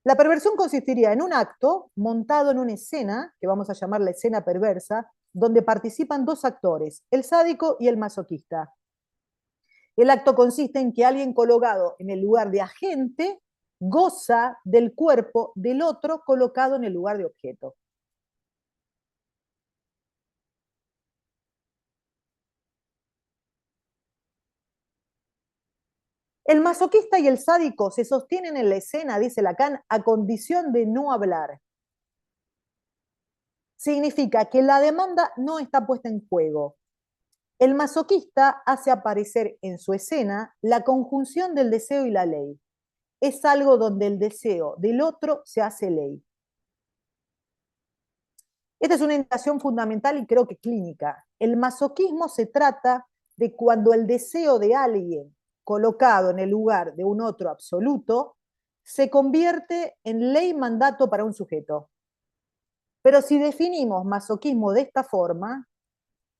la perversión consistiría en un acto montado en una escena, que vamos a llamar la escena perversa, donde participan dos actores, el sádico y el masoquista. El acto consiste en que alguien colocado en el lugar de agente goza del cuerpo del otro colocado en el lugar de objeto. El masoquista y el sádico se sostienen en la escena, dice Lacan, a condición de no hablar. Significa que la demanda no está puesta en juego. El masoquista hace aparecer en su escena la conjunción del deseo y la ley. Es algo donde el deseo del otro se hace ley. Esta es una indicación fundamental y creo que clínica. El masoquismo se trata de cuando el deseo de alguien colocado en el lugar de un otro absoluto se convierte en ley mandato para un sujeto. Pero si definimos masoquismo de esta forma,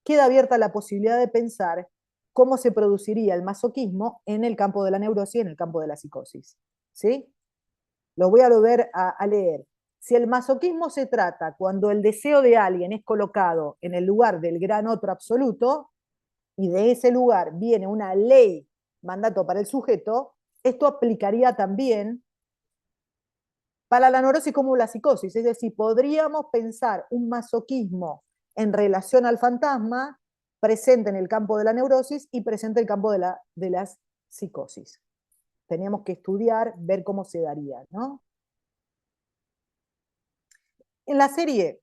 queda abierta la posibilidad de pensar cómo se produciría el masoquismo en el campo de la neurosis y en el campo de la psicosis. ¿Sí? Lo voy a volver a leer. Si el masoquismo se trata cuando el deseo de alguien es colocado en el lugar del gran otro absoluto, y de ese lugar viene una ley, mandato para el sujeto, esto aplicaría también para la neurosis como la psicosis. Es decir, podríamos pensar un masoquismo en relación al fantasma presente en el campo de la neurosis y presente en el campo de las psicosis. Teníamos que estudiar, ver cómo se daría, ¿no? En la serie,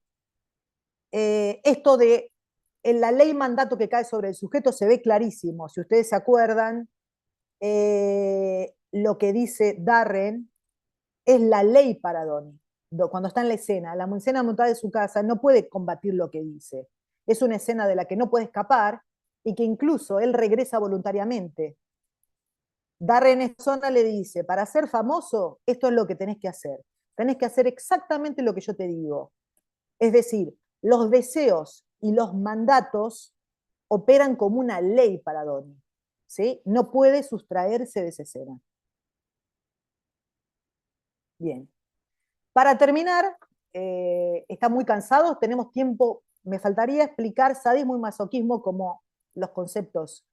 esto de en la ley mandato que cae sobre el sujeto se ve clarísimo. Si ustedes se acuerdan, lo que dice Darren es la ley para Donnie. Cuando está en la escena montada de su casa, no puede combatir lo que dice. es una escena de la que no puede escapar y que incluso él regresa voluntariamente. Darren Esona le dice, para ser famoso, esto es lo que tenés que hacer. Tenés que hacer exactamente lo que yo te digo. Es decir, los deseos y los mandatos operan como una ley para Donnie, ¿sí? No puede sustraerse de esa escena. Bien. Para terminar, están muy cansados, tenemos tiempo, me faltaría explicar sadismo y masoquismo como los conceptos.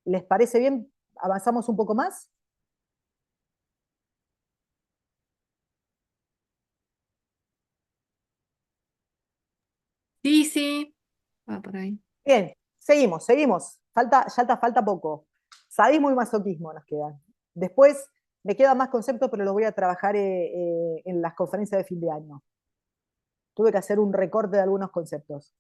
¿Les parece bien? ¿Avanzamos un poco más? Sí, sí, va por ahí. Bien, seguimos. Falta poco. Sadismo y masoquismo nos quedan. Después me quedan más conceptos, pero los voy a trabajar en las conferencias de fin de año. Tuve que hacer un recorte de algunos conceptos.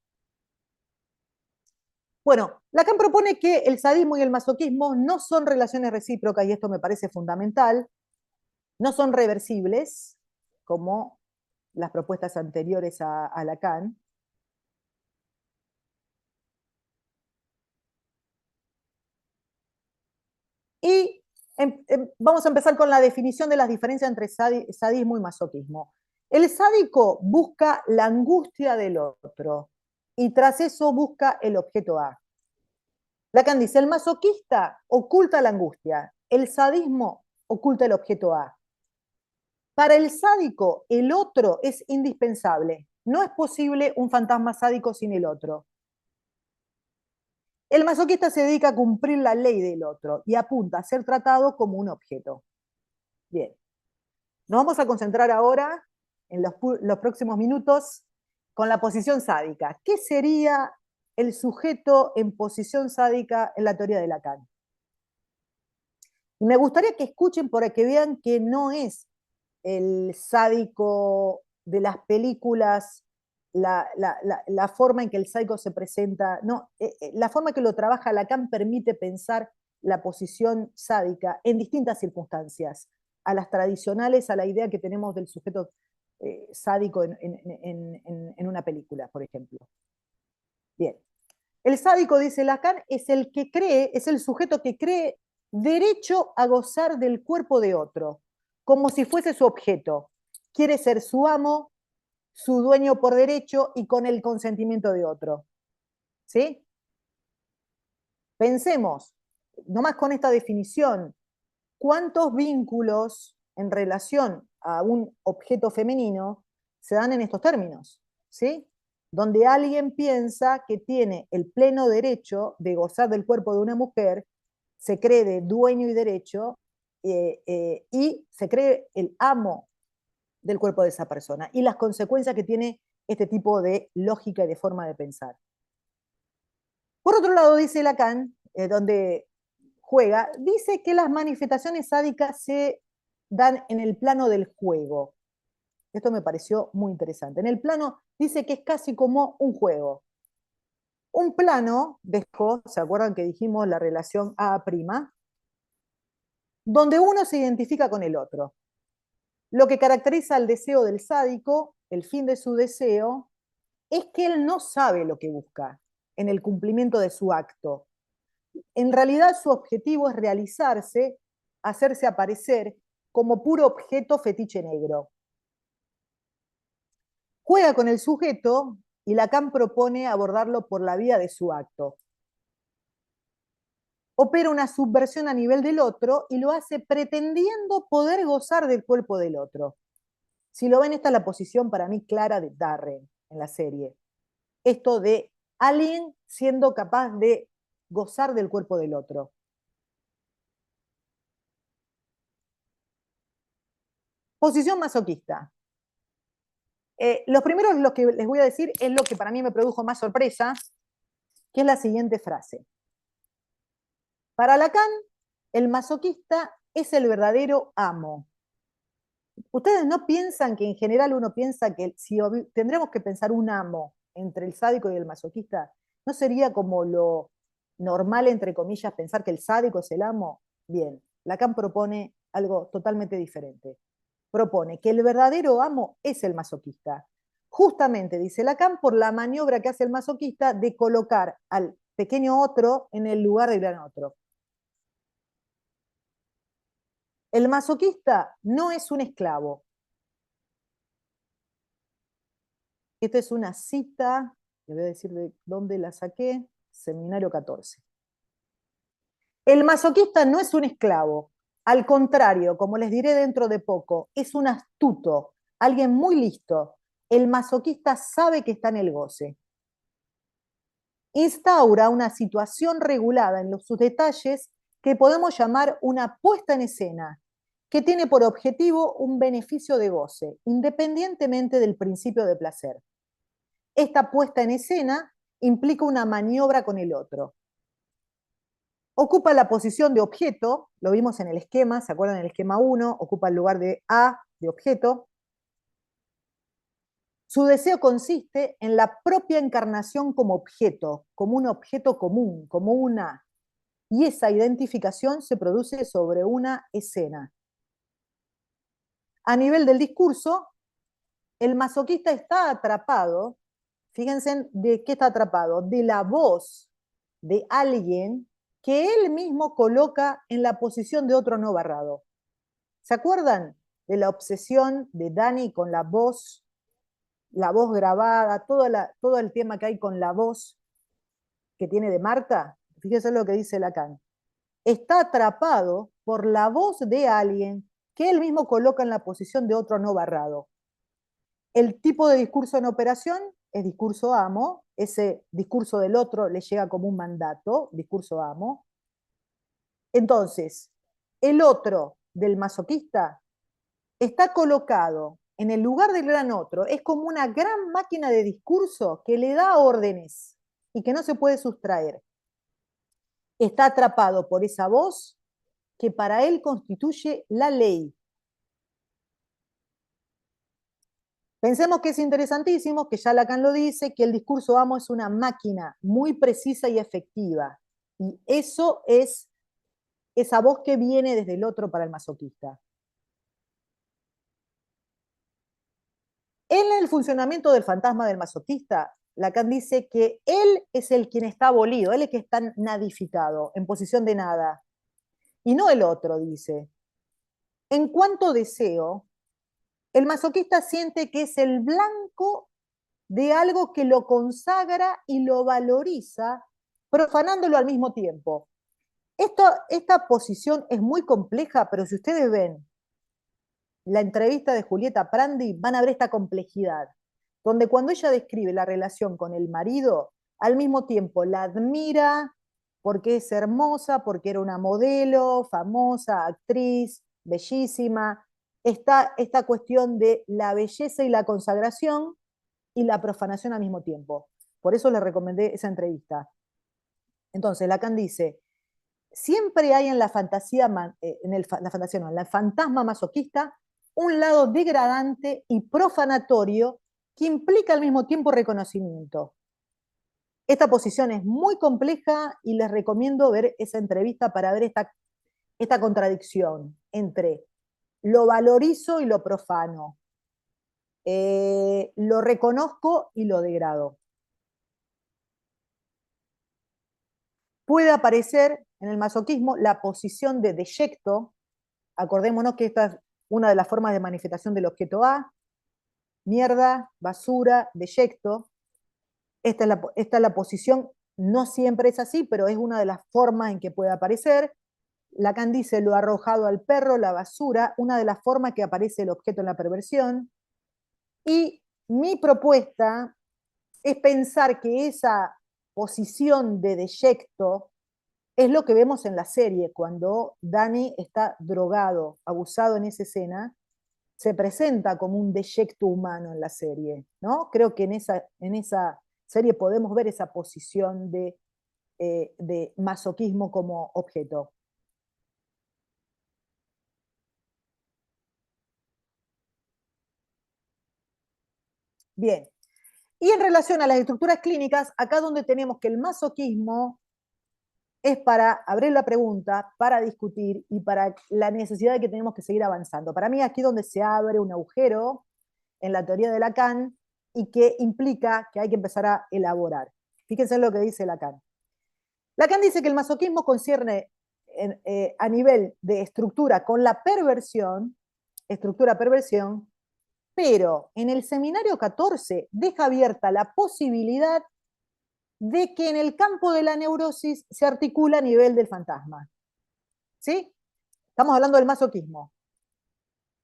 Bueno, Lacan propone que el sadismo y el masoquismo no son relaciones recíprocas, y esto me parece fundamental, no son reversibles, como las propuestas anteriores a Lacan. Y vamos a empezar con la definición de las diferencias entre sadismo y masoquismo. El sádico busca la angustia del otro y tras eso busca el objeto A. Lacan dice, el masoquista oculta la angustia, el sadismo oculta el objeto A. Para el sádico, el otro es indispensable. No es posible un fantasma sádico sin el otro. El masoquista se dedica a cumplir la ley del otro y apunta a ser tratado como un objeto. Bien. Nos vamos a concentrar ahora, en los próximos minutos, con la posición sádica. ¿Qué sería el sujeto en posición sádica en la teoría de Lacan? Y me gustaría que escuchen para que vean que no es el sádico de las películas, la forma en que el sádico se presenta, no, la forma que lo trabaja Lacan permite pensar la posición sádica en distintas circunstancias, a las tradicionales, a la idea que tenemos del sujeto sádico en una película, por ejemplo. Bien. El sádico, dice Lacan, es el que cree, es el sujeto que cree derecho a gozar del cuerpo de otro, como si fuese su objeto. Quiere ser su amo, su dueño por derecho y con el consentimiento de otro. ¿Sí? Pensemos, nomás con esta definición, ¿cuántos vínculos en relación a un objeto femenino se dan en estos términos? ¿Sí? Donde alguien piensa que tiene el pleno derecho de gozar del cuerpo de una mujer, se cree de dueño y derecho, y se cree el amo del cuerpo de esa persona, y las consecuencias que tiene este tipo de lógica y de forma de pensar. Por otro lado, dice Lacan, donde juega, dice que las manifestaciones sádicas se dan en el plano del juego. Esto me pareció muy interesante. En el plano, dice que es casi como un juego. Un plano, dejó, ¿se acuerdan que dijimos la relación A'? Donde uno se identifica con el otro. Lo que caracteriza al deseo del sádico, el fin de su deseo, es que él no sabe lo que busca en el cumplimiento de su acto. En realidad su objetivo es realizarse, hacerse aparecer como puro objeto fetiche negro. Juega con el sujeto y Lacan propone abordarlo por la vía de su acto. Opera una subversión a nivel del otro y lo hace pretendiendo poder gozar del cuerpo del otro. Si lo ven, esta es la posición para mí clara de Darren en la serie. Esto de alguien siendo capaz de gozar del cuerpo del otro. Posición masoquista. Los primeros, lo que les voy a decir, es lo que para mí me produjo más sorpresa, que es la siguiente frase. Para Lacan, el masoquista es el verdadero amo. ¿Ustedes no piensan que en general uno piensa que si tendremos que pensar un amo entre el sádico y el masoquista, ¿no sería como lo normal, entre comillas, pensar que el sádico es el amo? Bien, Lacan propone algo totalmente diferente. Propone que el verdadero amo es el masoquista, justamente, dice Lacan, por la maniobra que hace el masoquista de colocar al pequeño otro en el lugar del gran otro. El masoquista no es un esclavo. Esta es una cita, le voy a decir de dónde la saqué, Seminario 14. El masoquista no es un esclavo, al contrario, como les diré dentro de poco, es un astuto, alguien muy listo. El masoquista sabe que está en el goce. Instaura una situación regulada en sus detalles que podemos llamar una puesta en escena, que tiene por objetivo un beneficio de goce, independientemente del principio de placer. Esta puesta en escena implica una maniobra con el otro. Ocupa la posición de objeto, lo vimos en el esquema, ¿se acuerdan del esquema 1? Ocupa el lugar de A, de objeto. Su deseo consiste en la propia encarnación como objeto, como un objeto común, como una. Y esa identificación se produce sobre una escena. A nivel del discurso, el masoquista está atrapado, fíjense de qué está atrapado, de la voz de alguien que él mismo coloca en la posición de otro no barrado. ¿Se acuerdan de la obsesión de Dani con la voz grabada, todo el tema que hay con la voz que tiene de Marta? Fíjense lo que dice Lacan. Está atrapado por la voz de alguien que él mismo coloca en la posición de otro no barrado. El tipo de discurso en operación es discurso amo, ese discurso del otro le llega como un mandato, discurso amo. Entonces, el otro del masoquista está colocado en el lugar del gran otro, es como una gran máquina de discurso que le da órdenes y que no se puede sustraer. Está atrapado por esa voz que para él constituye la ley. Pensemos que es interesantísimo, que ya Lacan lo dice, que el discurso amo es una máquina muy precisa y efectiva. Y eso es esa voz que viene desde el otro para el masoquista. En el funcionamiento del fantasma del masoquista, Lacan dice que él es el quien está abolido, él es el que está nadificado, en posición de nada, y no el otro, dice. En cuanto deseo, el masoquista siente que es el blanco de algo que lo consagra y lo valoriza, profanándolo al mismo tiempo. Esta posición es muy compleja, pero si ustedes ven la entrevista de Julieta Prandi, van a ver esta complejidad, donde cuando ella describe la relación con el marido, al mismo tiempo la admira porque es hermosa, porque era una modelo, famosa, actriz, bellísima. Está esta cuestión de la belleza y la consagración y la profanación al mismo tiempo. Por eso le recomendé esa entrevista. Entonces, Lacan dice, siempre hay en la fantasía, en la fantasma masoquista, un lado degradante y profanatorio que implica al mismo tiempo reconocimiento. Esta posición es muy compleja y les recomiendo ver esa entrevista para ver esta contradicción entre lo valorizo y lo profano, lo reconozco y lo degrado. Puede aparecer en el masoquismo la posición de deyecto. Acordémonos que esta es una de las formas de manifestación del objeto A, mierda, basura, deyecto. Esta es la posición, no siempre es así, pero es una de las formas en que puede aparecer. Lacan dice lo arrojado al perro, la basura, una de las formas que aparece el objeto en la perversión. Y mi propuesta es pensar que esa posición de deyecto es lo que vemos en la serie, cuando Dani está drogado, abusado en esa escena, se presenta como un deyecto humano en la serie, ¿no? Creo que en esa serie podemos ver esa posición de masoquismo como objeto. Bien. Y en relación a las estructuras clínicas, acá donde tenemos que el masoquismo es para abrir la pregunta, para discutir y para la necesidad de que tenemos que seguir avanzando. Para mí aquí donde se abre un agujero en la teoría de Lacan y que implica que hay que empezar a elaborar. Fíjense en lo que dice Lacan. Lacan dice que el masoquismo concierne a nivel de estructura con la perversión, pero en el seminario 14 deja abierta la posibilidad de que en el campo de la neurosis se articula a nivel del fantasma. ¿Sí? Estamos hablando del masoquismo.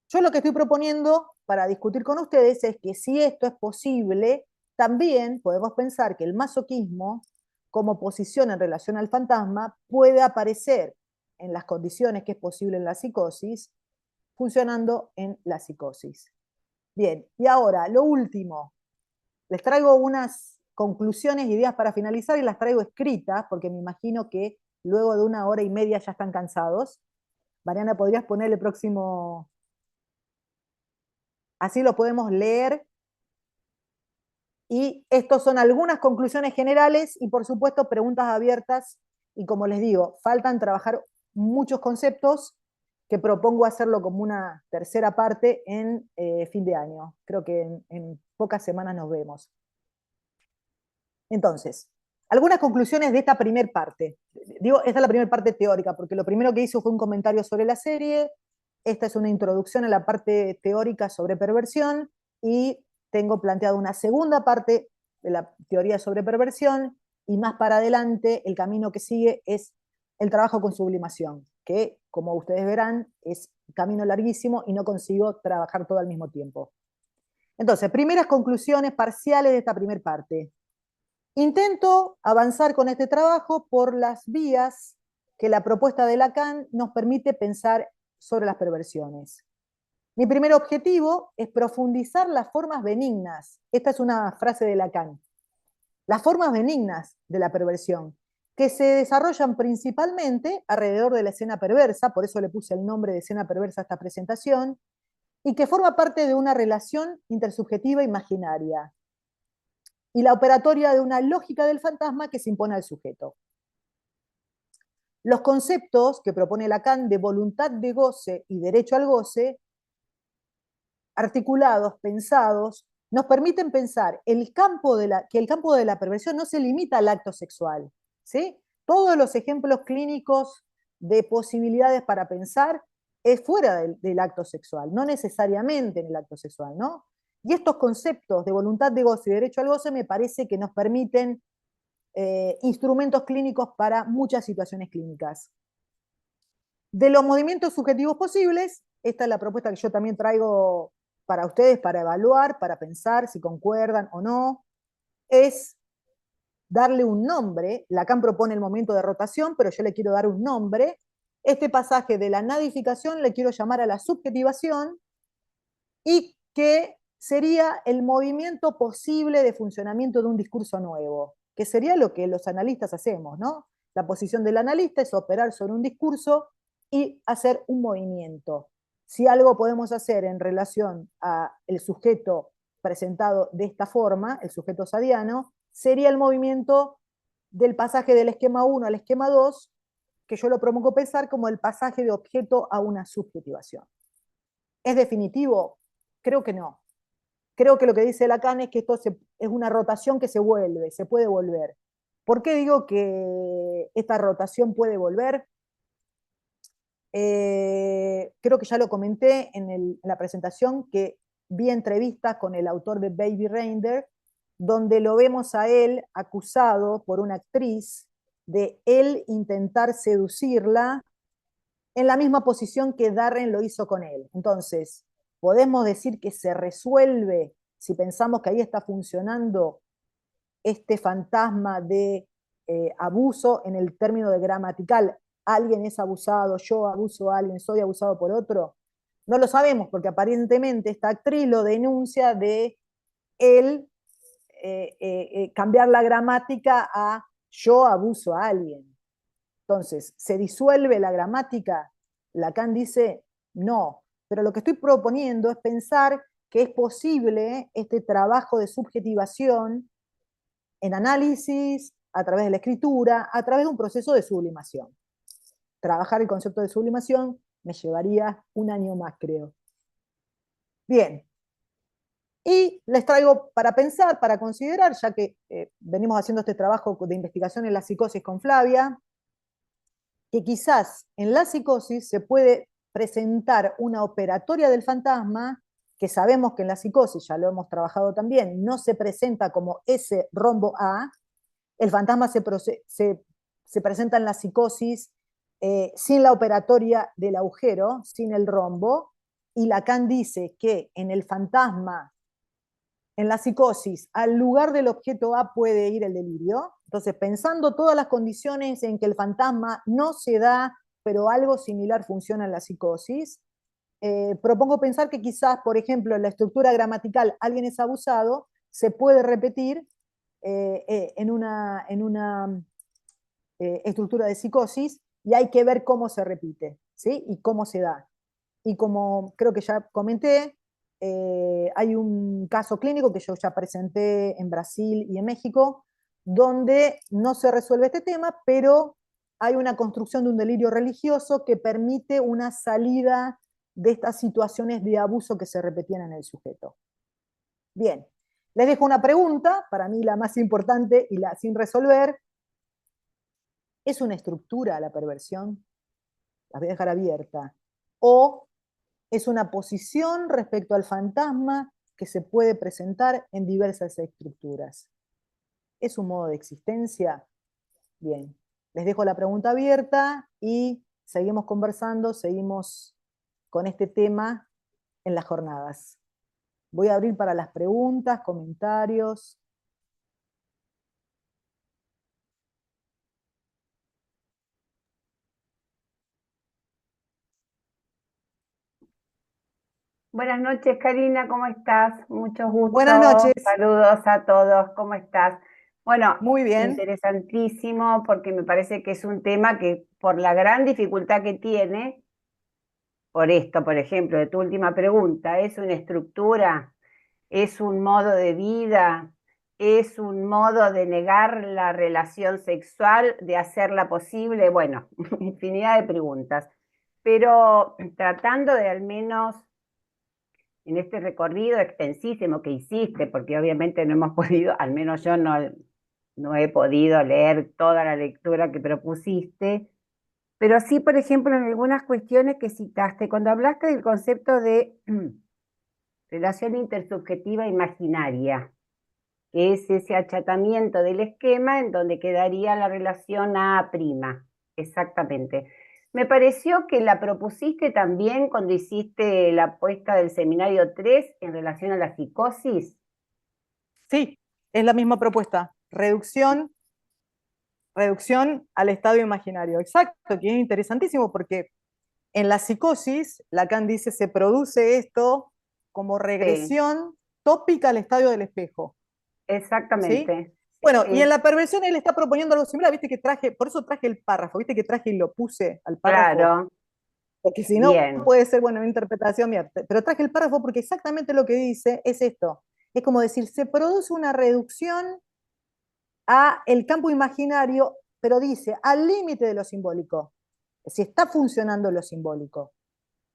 Yo lo que estoy proponiendo para discutir con ustedes es que si esto es posible, también podemos pensar que el masoquismo, como posición en relación al fantasma, puede aparecer en las condiciones que es posible en la psicosis, funcionando en la psicosis. Bien, y ahora, lo último. Les traigo unas conclusiones, ideas para finalizar y las traigo escritas, porque me imagino que luego de 1 hora y media ya están cansados. Mariana, ¿podrías poner el próximo? Así lo podemos leer. Y estos son algunas conclusiones generales y, por supuesto, preguntas abiertas. Y como les digo, faltan trabajar muchos conceptos que propongo hacerlo como una tercera parte en fin de año. Creo que en pocas semanas nos vemos. Entonces, algunas conclusiones de esta primera parte. Digo, esta es la primera parte teórica, porque lo primero que hizo fue un comentario sobre la serie. Esta es una introducción a la parte teórica sobre perversión y tengo planteado una segunda parte de la teoría sobre perversión y más para adelante el camino que sigue es el trabajo con sublimación, que como ustedes verán es un camino larguísimo y no consigo trabajar todo al mismo tiempo. Entonces, primeras conclusiones parciales de esta primera parte. Intento avanzar con este trabajo por las vías que la propuesta de Lacan nos permite pensar sobre las perversiones. Mi primer objetivo es profundizar las formas benignas. Esta es una frase de Lacan. Las formas benignas de la perversión, que se desarrollan principalmente alrededor de la escena perversa, por eso le puse el nombre de escena perversa a esta presentación, y que forma parte de una relación intersubjetiva imaginaria, y la operatoria de una lógica del fantasma que se impone al sujeto. Los conceptos que propone Lacan de voluntad de goce y derecho al goce, articulados, pensados, nos permiten pensar que el campo de la perversión no se limita al acto sexual. ¿Sí? Todos los ejemplos clínicos de posibilidades para pensar es fuera del acto sexual, no necesariamente en el acto sexual, ¿no? Y estos conceptos de voluntad de goce y derecho al goce me parece que nos permiten instrumentos clínicos para muchas situaciones clínicas. De los movimientos subjetivos posibles, esta es la propuesta que yo también traigo para ustedes, para evaluar, para pensar si concuerdan o no, es darle un nombre. Lacan propone el momento de rotación, pero yo le quiero dar un nombre. Este pasaje de la nadificación le quiero llamar a la subjetivación, y que sería el movimiento posible de funcionamiento de un discurso nuevo, que sería lo que los analistas hacemos, ¿no? La posición del analista es operar sobre un discurso y hacer un movimiento. Si algo podemos hacer en relación al sujeto presentado de esta forma, el sujeto sadiano, sería el movimiento del pasaje del esquema 1 al esquema 2, que yo lo propongo pensar como el pasaje de objeto a una subjetivación. ¿Es definitivo? Creo que no. Creo que lo que dice Lacan es que esto es una rotación que se vuelve, se puede volver. ¿Por qué digo que esta rotación puede volver? Creo que ya lo comenté en la presentación, que vi entrevistas con el autor de Baby Reindeer, donde lo vemos a él acusado por una actriz de él intentar seducirla en la misma posición que Darren lo hizo con él. Entonces, podemos decir que se resuelve, si pensamos que ahí está funcionando este fantasma de abuso en el término de gramatical, alguien es abusado, yo abuso a alguien, soy abusado por otro. No lo sabemos porque aparentemente esta actriz lo denuncia de él cambiar la gramática a yo abuso a alguien. Entonces, ¿se disuelve la gramática? Lacan dice no, pero lo que estoy proponiendo es pensar que es posible este trabajo de subjetivación en análisis, a través de la escritura, a través de un proceso de sublimación. Trabajar el concepto de sublimación me llevaría 1 año más, creo. Bien. Y les traigo para pensar, para considerar, ya que venimos haciendo este trabajo de investigación en la psicosis con Flavia, que quizás en la psicosis se puede presentar una operatoria del fantasma, que sabemos que en la psicosis, ya lo hemos trabajado también, no se presenta como ese rombo A. El fantasma se presenta en la psicosis sin la operatoria del agujero, sin el rombo, y Lacan dice que en el fantasma, en la psicosis, al lugar del objeto A puede ir el delirio. Entonces, pensando todas las condiciones en que el fantasma no se da, pero algo similar funciona en la psicosis, propongo pensar que quizás, por ejemplo, en la estructura gramatical alguien es abusado, se puede repetir en una estructura de psicosis, y hay que ver cómo se repite, ¿sí? Y cómo se da. Y como creo que ya comenté, hay un caso clínico que yo ya presenté en Brasil y en México, donde no se resuelve este tema, pero hay una construcción de un delirio religioso que permite una salida de estas situaciones de abuso que se repetían en el sujeto. Bien, les dejo una pregunta, para mí la más importante y la sin resolver. ¿Es una estructura la perversión? La voy a dejar abierta. ¿O es una posición respecto al fantasma que se puede presentar en diversas estructuras? ¿Es un modo de existencia? Bien, les dejo la pregunta abierta y seguimos conversando, seguimos con este tema en las jornadas. Voy a abrir para las preguntas, comentarios. Buenas noches, Karina, ¿cómo estás? Mucho gusto. Buenas noches. Saludos a todos, ¿cómo estás? Bueno, Muy bien. interesantísimo porque me parece que es un tema que por la gran dificultad que tiene, por esto, por ejemplo, de tu última pregunta, ¿es una estructura? ¿Es un modo de vida? ¿Es un modo de negar la relación sexual, de hacerla posible? Bueno, infinidad de preguntas. Pero tratando de al menos en este recorrido extensísimo que hiciste, porque obviamente no hemos podido, al menos yo no he podido leer toda la lectura que propusiste, pero sí, por ejemplo, en algunas cuestiones que citaste, cuando hablaste del concepto de relación intersubjetiva imaginaria, que es ese achatamiento del esquema en donde quedaría la relación A', exactamente. Me pareció que la propusiste también cuando hiciste la apuesta del seminario 3 en relación a la psicosis. Sí, es la misma propuesta. Reducción al estado imaginario. Exacto, que es interesantísimo porque en la psicosis, Lacan dice, se produce esto como regresión tópica al estadio del espejo. Exactamente. ¿Sí? Bueno, y en la perversión él está proponiendo algo similar, viste que traje, por eso traje el párrafo, viste que traje y lo puse al párrafo. Claro. Porque si no, Bien. puede ser, bueno, una interpretación mía. Pero traje el párrafo porque exactamente lo que dice es esto. Es como decir, se produce una reducción a el campo imaginario, pero dice, al límite de lo simbólico. Si está funcionando lo simbólico.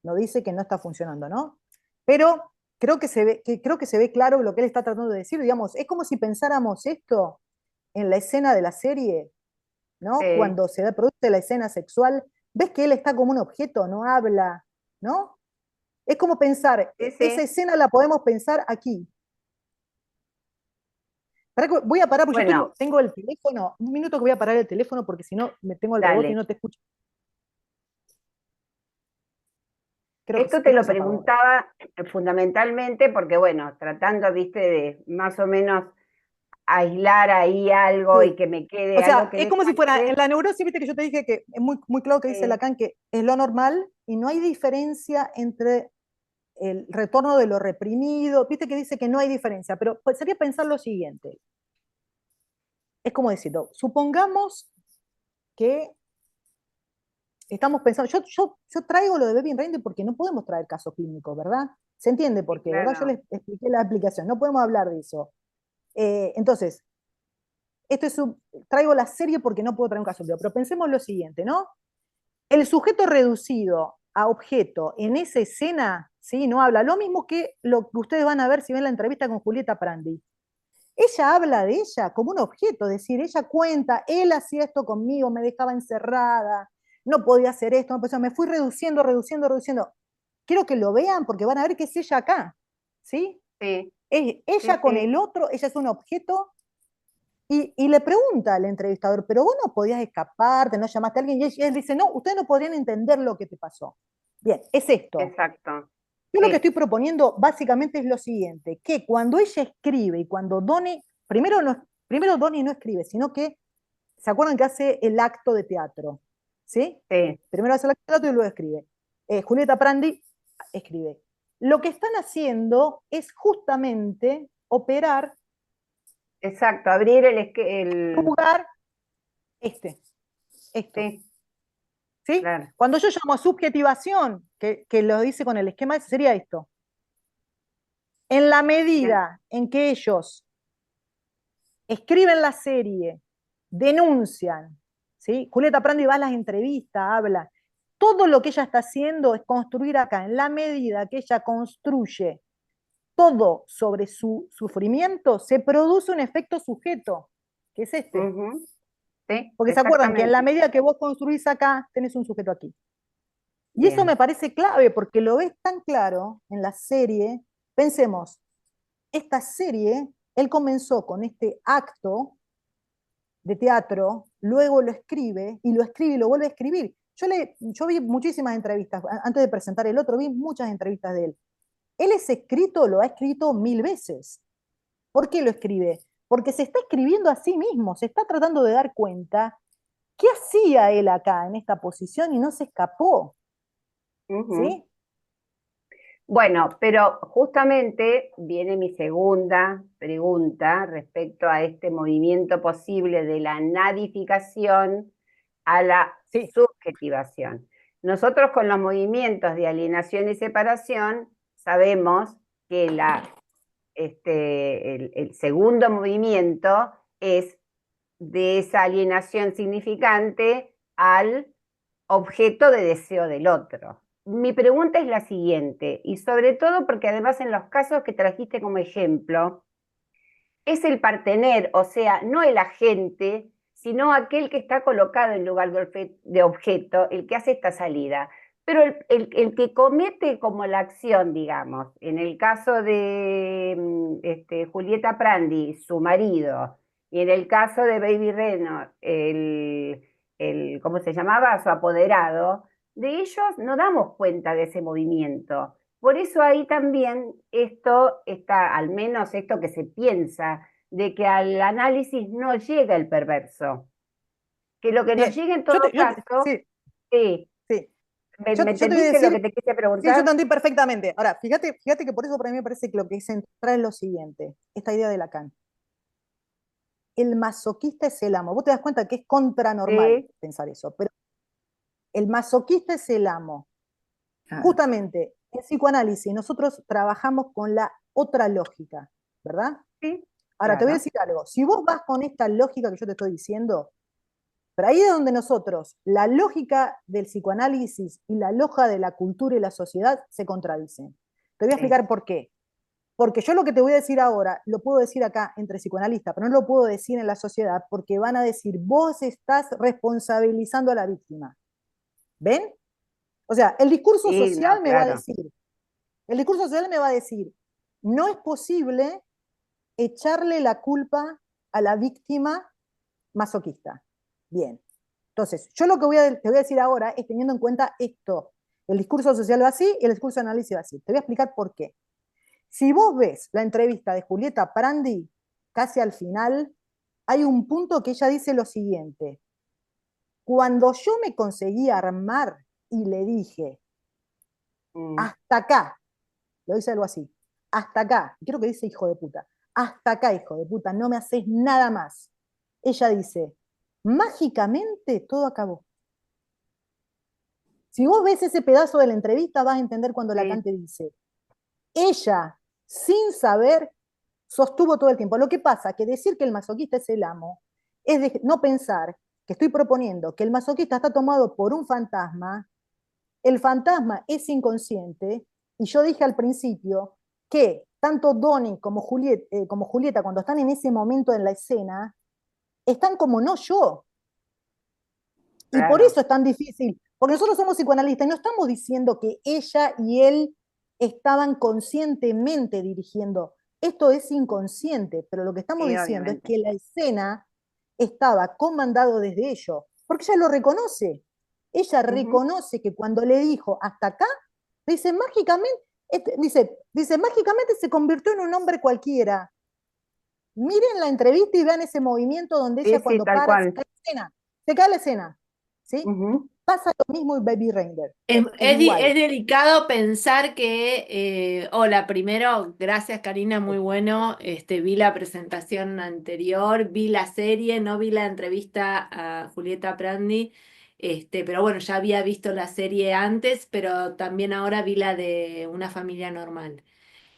No dice que no está funcionando, ¿no? Pero creo que se ve claro lo que él está tratando de decir. Digamos, es como si pensáramos esto en la escena de la serie, ¿no? Sí. Cuando se produce la escena sexual, ves que él está como un objeto, no habla, ¿no? Es como pensar, Sí, sí. esa escena la podemos pensar aquí. Voy a parar porque Bueno, yo tengo el teléfono, un minuto que voy a parar el teléfono porque si no me tengo el dale. rebote y no te escucho. Esto te lo preguntaba fundamentalmente porque, bueno, tratando, viste, de más o menos aislar ahí algo Sí. y que me quede O sea, algo que es como si fuera, descarté. en la neurosis, viste que yo te dije que es muy, muy claro que dice Lacan que es lo normal y no hay diferencia entre el retorno de lo reprimido, viste que dice que no hay diferencia, pero pues sería pensar lo siguiente. Es como decirlo, supongamos que estamos pensando, yo traigo lo de Baby Reindeer porque no podemos traer casos clínicos, ¿verdad? Se entiende por qué, Claro. ¿verdad? Yo les expliqué la aplicación, no podemos hablar de eso. Entonces, traigo la serie porque no puedo traer un caso clínico, pero pensemos lo siguiente, ¿no? El sujeto reducido a objeto en esa escena ¿sí? No habla. Lo mismo que lo que ustedes van a ver si ven la entrevista con Julieta Prandi. Ella habla de ella como un objeto, es decir, ella cuenta, él hacía esto conmigo, me dejaba encerrada, no podía hacer esto, no podía, me fui reduciendo, reduciendo, reduciendo. Quiero que lo vean porque van a ver que es ella acá, ¿sí? Sí, Es ella sí, con sí, el otro, ella es un objeto, y le pregunta al entrevistador, pero vos no podías escaparte, no llamaste a alguien, y él dice, no, ustedes no podrían entender lo que te pasó. Bien, es esto. exacto. Yo lo que Sí, estoy proponiendo básicamente es lo siguiente, que cuando ella escribe y cuando Doni, primero Doni no escribe, sino que, ¿se acuerdan que hace el acto de teatro? ¿Sí? sí, Primero hace el acto de teatro y luego escribe. Julieta Prandi escribe. Lo que están haciendo es justamente operar, exacto. Abrir jugar esto. sí, ¿Sí? claro. Cuando yo llamo subjetivación, que lo dice con el esquema, sería esto. En la Bien. medida en que ellos escriben la serie, denuncian, ¿sí? Julieta Prandi va a las entrevistas, habla. Todo lo que ella está haciendo es construir acá, en la medida que ella construye todo sobre su sufrimiento, se produce un efecto sujeto, que es este. Ujú, sí, Porque se acuerdan que en la exactamente. medida que vos construís acá, tenés un sujeto aquí. Y eso me Bien. parece clave, porque lo ves tan claro en la serie. Pensemos, esta serie, él comenzó con este acto de teatro, luego lo escribe y lo vuelve a escribir. Yo vi muchísimas entrevistas, antes de presentar el otro, vi muchas entrevistas de él. Él ese escrito lo ha escrito 1000 veces. ¿Por qué lo escribe? Porque se está escribiendo a sí mismo, se está tratando de dar cuenta qué hacía él acá en esta posición y no se escapó, Ujú. ¿sí? Bueno, pero justamente viene mi segunda pregunta respecto a este movimiento posible de la nadificación a la Sí, subjetivación. Nosotros con los movimientos de alienación y separación sabemos que el segundo movimiento es de esa alienación significante al objeto de deseo del otro. Mi pregunta es la siguiente, y sobre todo porque además en los casos que trajiste como ejemplo, es el partener, o sea, no el agente, sino aquel que está colocado en lugar de objeto, el que hace esta salida. Pero el que comete como la acción, digamos, en el caso de Julieta Prandi, su marido, y en el caso de Baby Reno, ¿cómo se llamaba? Su apoderado, de ellos no damos cuenta de ese movimiento. Por eso ahí también esto está, al menos esto que se piensa, de que al análisis no llega el perverso. Que lo que nos bien. llega en todo caso, Sí, sí, sí. ¿me Yo te voy a entendiste lo que decir, te quise sí, yo te preguntar? entendí perfectamente. Ahora, fíjate que por eso para mí me parece que lo que es central es lo siguiente, esta idea de Lacan. El masoquista es el amo. Vos te das cuenta que es contranormal Sí, pensar eso, pero el masoquista es el amo. Claro. Justamente, en psicoanálisis nosotros trabajamos con la otra lógica, ¿verdad? sí, Ahora, te voy a claro, decir algo. Si vos vas con esta lógica que yo te estoy diciendo, pero ahí es donde nosotros, la lógica del psicoanálisis y la lógica de la cultura y la sociedad se contradicen. Te voy a sí, explicar por qué. Porque yo lo que te voy a decir ahora, lo puedo decir acá entre psicoanalistas, pero no lo puedo decir en la sociedad porque van a decir, vos estás responsabilizando a la víctima. ¿Ven? O sea, sí, no, claro, el discurso social me va a decir, no es posible echarle la culpa a la víctima masoquista. Bien. Entonces, yo lo que te voy a decir ahora es teniendo en cuenta esto. El discurso social va así y el discurso de análisis va así. Te voy a explicar por qué. Si vos ves la entrevista de Julieta Prandi, casi al final, hay un punto que ella dice lo siguiente. Cuando yo me conseguí armar y le dije, mm, hasta acá, lo dice algo así, hasta acá, quiero que dice hijo de puta, hasta acá, hijo de puta, no me haces nada más. Ella dice, mágicamente todo acabó. Si vos ves ese pedazo de la entrevista, vas a entender cuando Lacan sí, te dice, ella, sin saber, sostuvo todo el tiempo. Lo que pasa que decir que el masoquista es el amo es no pensar que estoy proponiendo que el masoquista está tomado por un fantasma, el fantasma es inconsciente Y yo dije al principio que tanto Donnie como Julieta, cuando están en ese momento en la escena, están como no yo. Y por Claro. eso es tan difícil, porque nosotros somos psicoanalistas y no estamos diciendo que ella y él estaban conscientemente dirigiendo. Esto es inconsciente, pero lo que estamos Sí, diciendo es obviamente. que la escena estaba comandado desde ellos, porque ella lo reconoce. Ella Ujú. reconoce que cuando le dijo hasta acá, dice mágicamente, dice mágicamente se convirtió en un hombre cualquiera. Miren la entrevista y vean ese movimiento donde Sí, ella sí, cuando tal para, cual. se cae la escena, ¿sí? Ujú. Pasa lo mismo en Baby Reindeer, Es, es es igual. delicado pensar que, hola, primero, gracias Karina, muy bueno. Vi la presentación anterior, vi la serie, no vi la entrevista a Julieta Prandi, pero bueno, ya había visto la serie antes, pero también ahora vi la de Una familia normal.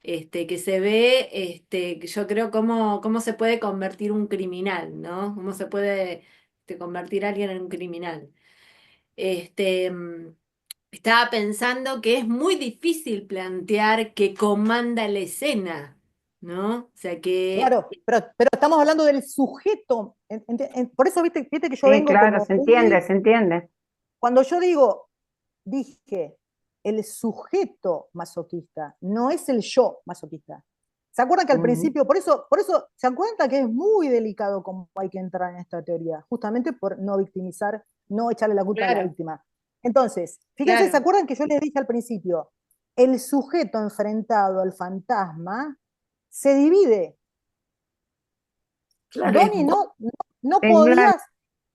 Que se ve, que yo creo cómo se puede convertir un criminal, ¿no? Cómo se puede convertir a alguien en un criminal. Este, mm, Estaba pensando que es muy difícil plantear que comanda la escena, ¿no? O sea que, Claro, pero estamos hablando del sujeto. Por eso viste que yo Sí, vengo claro, como se entiende, muy. se entiende. Cuando yo dije, el sujeto masoquista, no es el yo masoquista. ¿Se acuerdan que al Ujú. principio, por eso, se acuerdan que es muy delicado cómo hay que entrar en esta teoría? Justamente por no victimizar, no echarle la culpa a la claro, víctima. Entonces, fíjense, ¿se claro, acuerdan que yo les dije al principio? El sujeto enfrentado al fantasma se divide. Claro, es Donnie vos. no En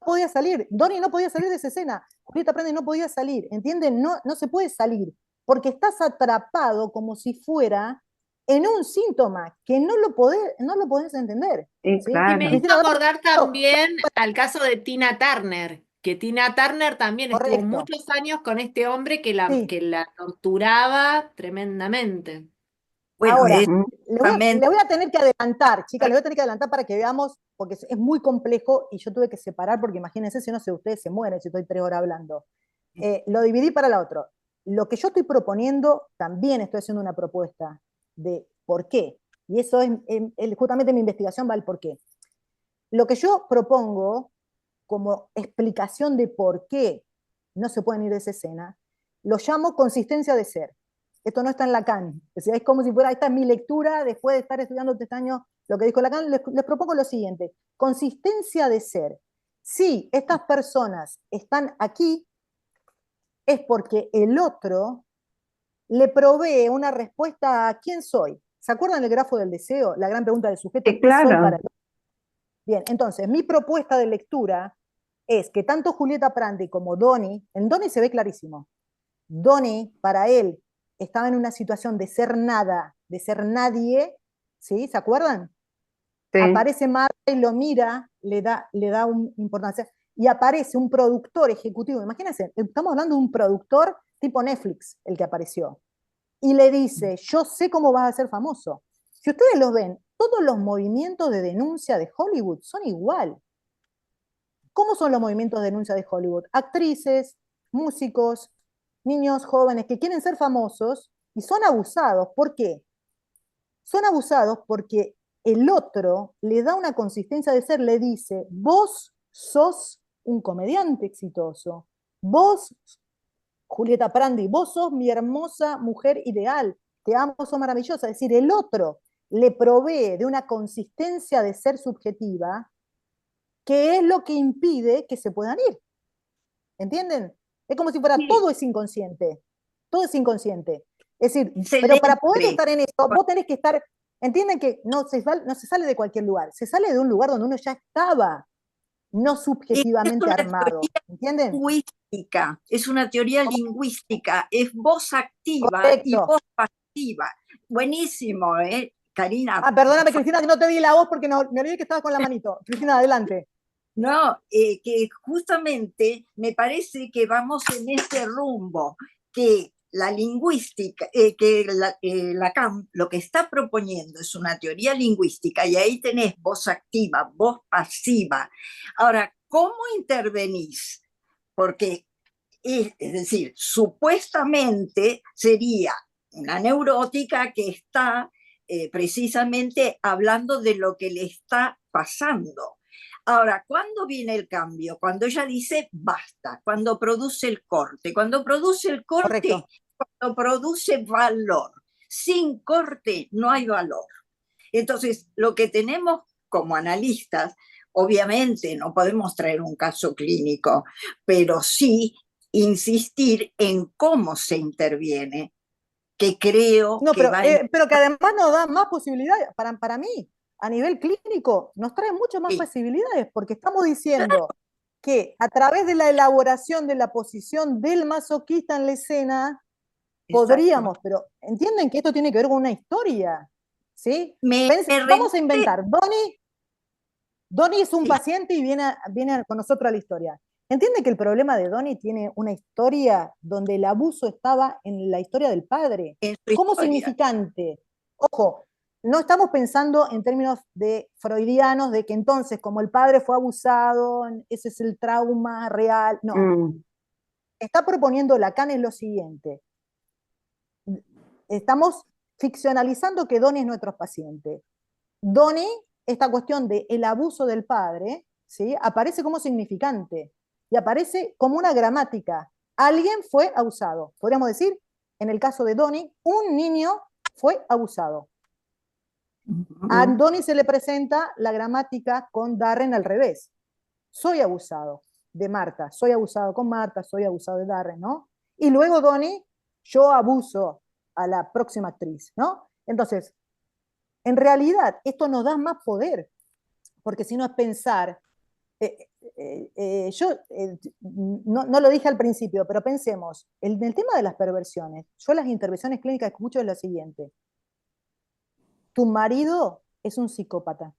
podía salir. Donnie no podía salir de esa escena. Julieta Prandi no podía salir. ¿Entienden? No se puede salir. Porque estás atrapado como si fuera en un síntoma que no lo podés entender. Sí, ¿Sí? y me claro. hizo Cristina, acordar claro, también al caso de Tina Turner, que Tina Turner también estuvo correcto. muchos años con este hombre Sí. que la torturaba tremendamente. Bueno, es Ahora, Ujú. justamente, le voy a tener que adelantar, chicas, le voy a tener que adelantar para que veamos, porque es muy complejo y yo tuve que separar, porque imagínense, si no sé, ustedes se mueren si estoy 3 horas hablando. Lo dividí para la otra. Lo que yo estoy proponiendo, también estoy haciendo una propuesta de por qué. Y eso es, justamente mi investigación va al por qué. Lo que yo propongo como explicación de por qué no se pueden ir de esa escena, lo llamo consistencia de ser. Esto no está en Lacan. O sea, es como si fuera, esta es mi lectura después de estar estudiando este año lo que dijo Lacan. Les propongo lo siguiente: consistencia de ser. Si estas personas están aquí, es porque el otro le provee una respuesta a quién soy. ¿Se acuerdan del grafo del deseo? La gran pregunta del sujeto, Sí, ¿qué soy para claro. el otro? Bien, entonces, mi propuesta de lectura es que tanto Julieta Prandi como Donnie, en Donnie se ve clarísimo. Donnie, para él, estaba en una situación de ser nada, de ser nadie, ¿sí? ¿Se acuerdan? Sí. Aparece Marta y lo mira, le da importancia, y aparece un productor ejecutivo. Imagínense, estamos hablando de un productor tipo Netflix, el que apareció, y le dice, yo sé cómo vas a ser famoso. Si ustedes los ven, todos los movimientos de denuncia de Hollywood son igual. ¿Cómo son los movimientos de denuncia de Hollywood? Actrices, músicos, niños jóvenes que quieren ser famosos y son abusados. ¿Por qué? Son abusados porque el otro le da una consistencia de ser, le dice, vos sos un comediante exitoso, vos, Julieta Prandi, vos sos mi hermosa mujer ideal, te amo, sos maravillosa. Es decir, el otro le provee de una consistencia de ser subjetiva que es lo que impide que se puedan ir. ¿Entienden? Es como si fuera sí, todo es inconsciente. Todo es inconsciente. Es decir, pero para poder excelente. estar en eso, vos tenés que estar. Entienden que no se sale de cualquier lugar, se sale de un lugar donde uno ya estaba, no Es subjetivamente una armado. teoría ¿Entienden? lingüística, es una teoría lingüística, es voz activa y Correcto. voz pasiva. Buenísimo, ¿eh? Karina, Ah, perdóname, Cristina, que no te di la voz porque no, me olvidé que estaba con la manito. Cristina, adelante. no, que justamente me parece que vamos en ese rumbo, que la lingüística, Lacan lo que está proponiendo es una teoría lingüística y ahí tenés voz activa, voz pasiva. Ahora, ¿cómo intervenís? Porque, es decir, supuestamente sería una neurótica que está precisamente hablando de lo que le está pasando. Ahora, ¿cuándo viene el cambio? Cuando ella dice basta, cuando produce el corte. Cuando produce el corte, Correcto. cuando produce valor. Sin corte no hay valor. Entonces, lo que tenemos como analistas, obviamente no podemos traer un caso clínico, pero sí insistir en cómo se interviene, que creo No, que va a... pero que además nos da más posibilidades, para mí, a nivel clínico, nos trae muchas más posibilidades, porque estamos diciendo que a través de la elaboración de la posición del masoquista en la escena, podríamos, pero entienden que esto tiene que ver con una historia, ¿sí? Vamos a inventar, Donnie es un paciente y viene con nosotros a la historia. ¿Entiende que el problema de Donnie tiene una historia donde el abuso estaba en la historia del padre? Como significante. Ojo, no estamos pensando en términos de freudianos, de que entonces, como el padre fue abusado, ese es el trauma real. No. Está proponiendo Lacan es lo siguiente. Estamos ficcionalizando que Donnie es nuestro paciente. Donnie, esta cuestión del abuso del padre, ¿sí? Aparece como significante y aparece como una gramática. Alguien fue abusado. Podríamos decir, en el caso de Donnie, un niño fue abusado. A Donnie se le presenta la gramática con Darren al revés. Soy abusado de Marta, soy abusado con Marta, soy abusado de Darren, ¿no? Y luego Donnie, yo abuso a la próxima actriz, ¿no? Entonces, en realidad, esto nos da más poder, porque si no es pensar, yo no lo dije al principio, pero pensemos, en el tema de las perversiones, yo las intervenciones clínicas que escucho es lo siguiente: tu marido es un psicópata.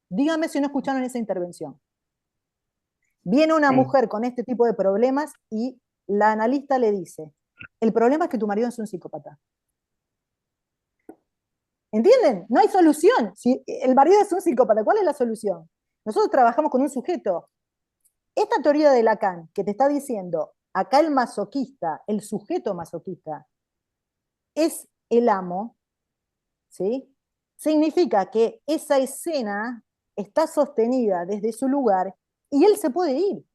Dígame si no escucharon esa intervención. Viene una mujer con este tipo de problemas y la analista le dice, el problema es que tu marido es un psicópata. ¿Entienden? No hay solución. Si el marido es un psicópata, ¿cuál es la solución? Nosotros trabajamos con un sujeto. Esta teoría de Lacan, que te está diciendo, acá el masoquista, el sujeto masoquista, es el amo, ¿sí? Significa que esa escena está sostenida desde su lugar y él se puede ir.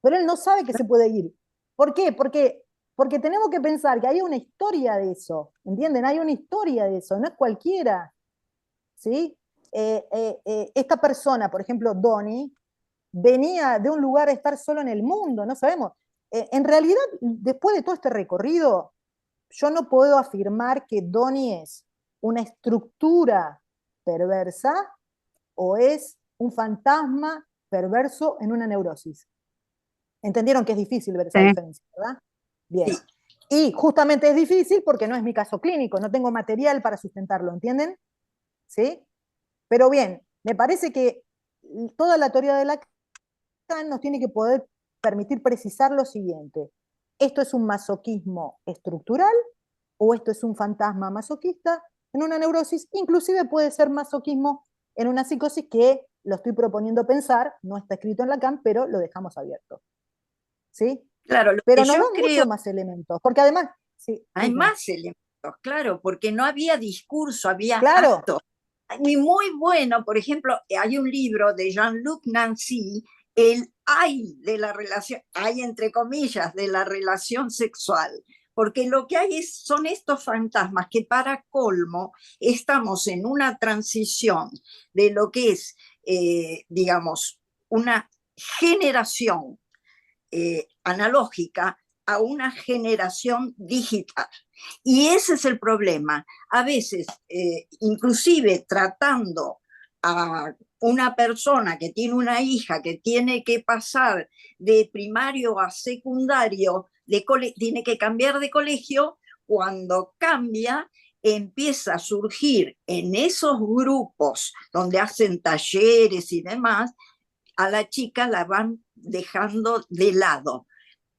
Pero él no sabe que se puede ir. ¿Por qué? Porque tenemos que pensar que hay una historia de eso, ¿entienden? Hay una historia de eso, no es cualquiera, ¿sí? Esta persona, por ejemplo, Donnie, venía de un lugar a estar solo en el mundo, no sabemos. En realidad, después de todo este recorrido, yo no puedo afirmar que Donnie es una estructura perversa o es un fantasma perverso en una neurosis. ¿Entendieron que es difícil ver esa diferencia, verdad? Bien. Y justamente es difícil porque no es mi caso clínico, no tengo material para sustentarlo, ¿entienden? ¿Sí? Pero bien, me parece que toda la teoría de Lacan nos tiene que poder permitir precisar lo siguiente: ¿esto es un masoquismo estructural o esto es un fantasma masoquista en una neurosis? Inclusive puede ser masoquismo en una psicosis, que lo estoy proponiendo pensar, no está escrito en Lacan, pero lo dejamos abierto. ¿Sí? Claro, pero nos dan muchos más elementos, porque además... Sí, hay más elementos, claro, porque no había discurso, había claro. acto. Y muy bueno, por ejemplo, hay un libro de Jean-Luc Nancy, el hay de la relación, hay entre comillas, de la relación sexual, porque lo que hay son estos fantasmas que, para colmo, estamos en una transición de lo que es, digamos, una generación analógica a una generación digital. Y ese es el problema. A veces, inclusive tratando a una persona que tiene una hija que tiene que pasar de primario a secundario, tiene que cambiar de colegio, cuando cambia, empieza a surgir en esos grupos donde hacen talleres y demás, a la chica la van dejando de lado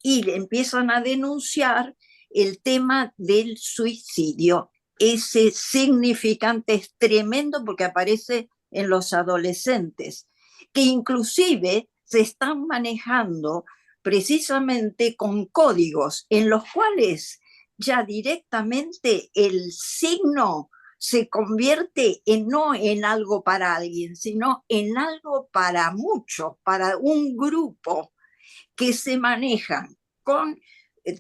y le empiezan a denunciar el tema del suicidio. Ese significante es tremendo porque aparece en los adolescentes, que inclusive se están manejando precisamente con códigos en los cuales ya directamente el signo se convierte no en algo para alguien, sino en algo para muchos, para un grupo que se manejan con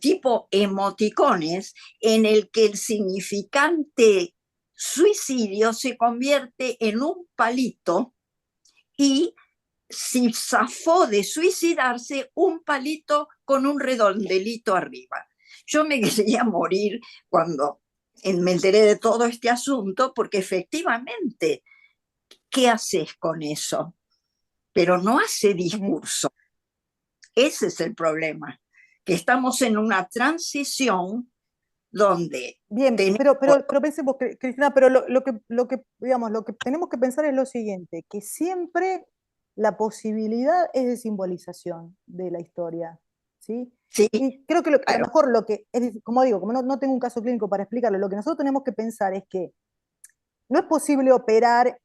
tipo emoticones en el que el significante suicidio se convierte en un palito y si zafó de suicidarse, un palito con un redondelito arriba. Yo me quería morir cuando me enteré de todo este asunto, porque efectivamente, ¿qué haces con eso? Pero no hace discurso. Ese es el problema, que estamos en una transición donde... Bien, pero pensemos, Cristina, pero digamos, lo que tenemos que pensar es lo siguiente, que siempre la posibilidad es de simbolización de la historia, ¿sí? Sí, Y creo que a claro. lo mejor lo que, como digo, como no tengo un caso clínico para explicarlo, lo que nosotros tenemos que pensar es que no es posible operar,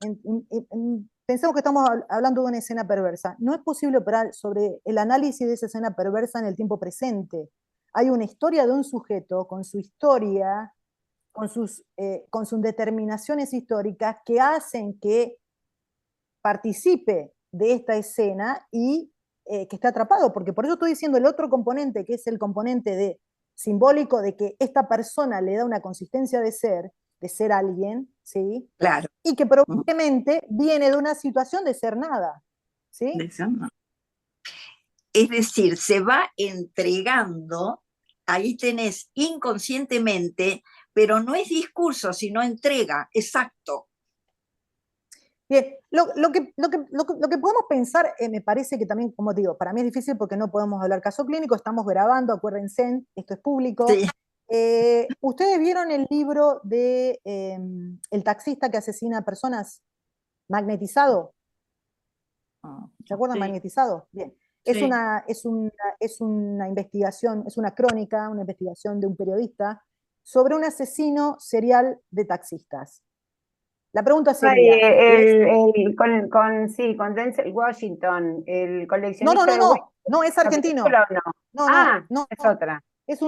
pensemos que estamos hablando de una escena perversa, no es posible operar sobre el análisis de esa escena perversa en el tiempo presente. Hay una historia de un sujeto con su historia, con sus determinaciones históricas que hacen que participe de esta escena y que esté atrapado, porque por eso estoy diciendo el otro componente, que es el componente simbólico de que esta persona le da una consistencia de ser alguien, ¿sí? Claro. Y que probablemente viene de una situación de ser nada, ¿sí? Es decir, se va entregando, ahí tenés inconscientemente, pero no es discurso, sino entrega, exacto. Bien, lo que podemos pensar, me parece que también, como digo, para mí es difícil porque no podemos hablar caso clínico, estamos grabando, acuérdense, esto es público. Sí. ¿Ustedes vieron el libro de El taxista que asesina a personas? Magnetizado. ¿Se acuerdan? Sí. Magnetizado. Bien. Sí. Es una investigación, es una crónica, una investigación de un periodista sobre un asesino serial de taxistas. La pregunta sería... con Denzel Washington, el coleccionista de huesos. No, es argentino. No. Es otra. Es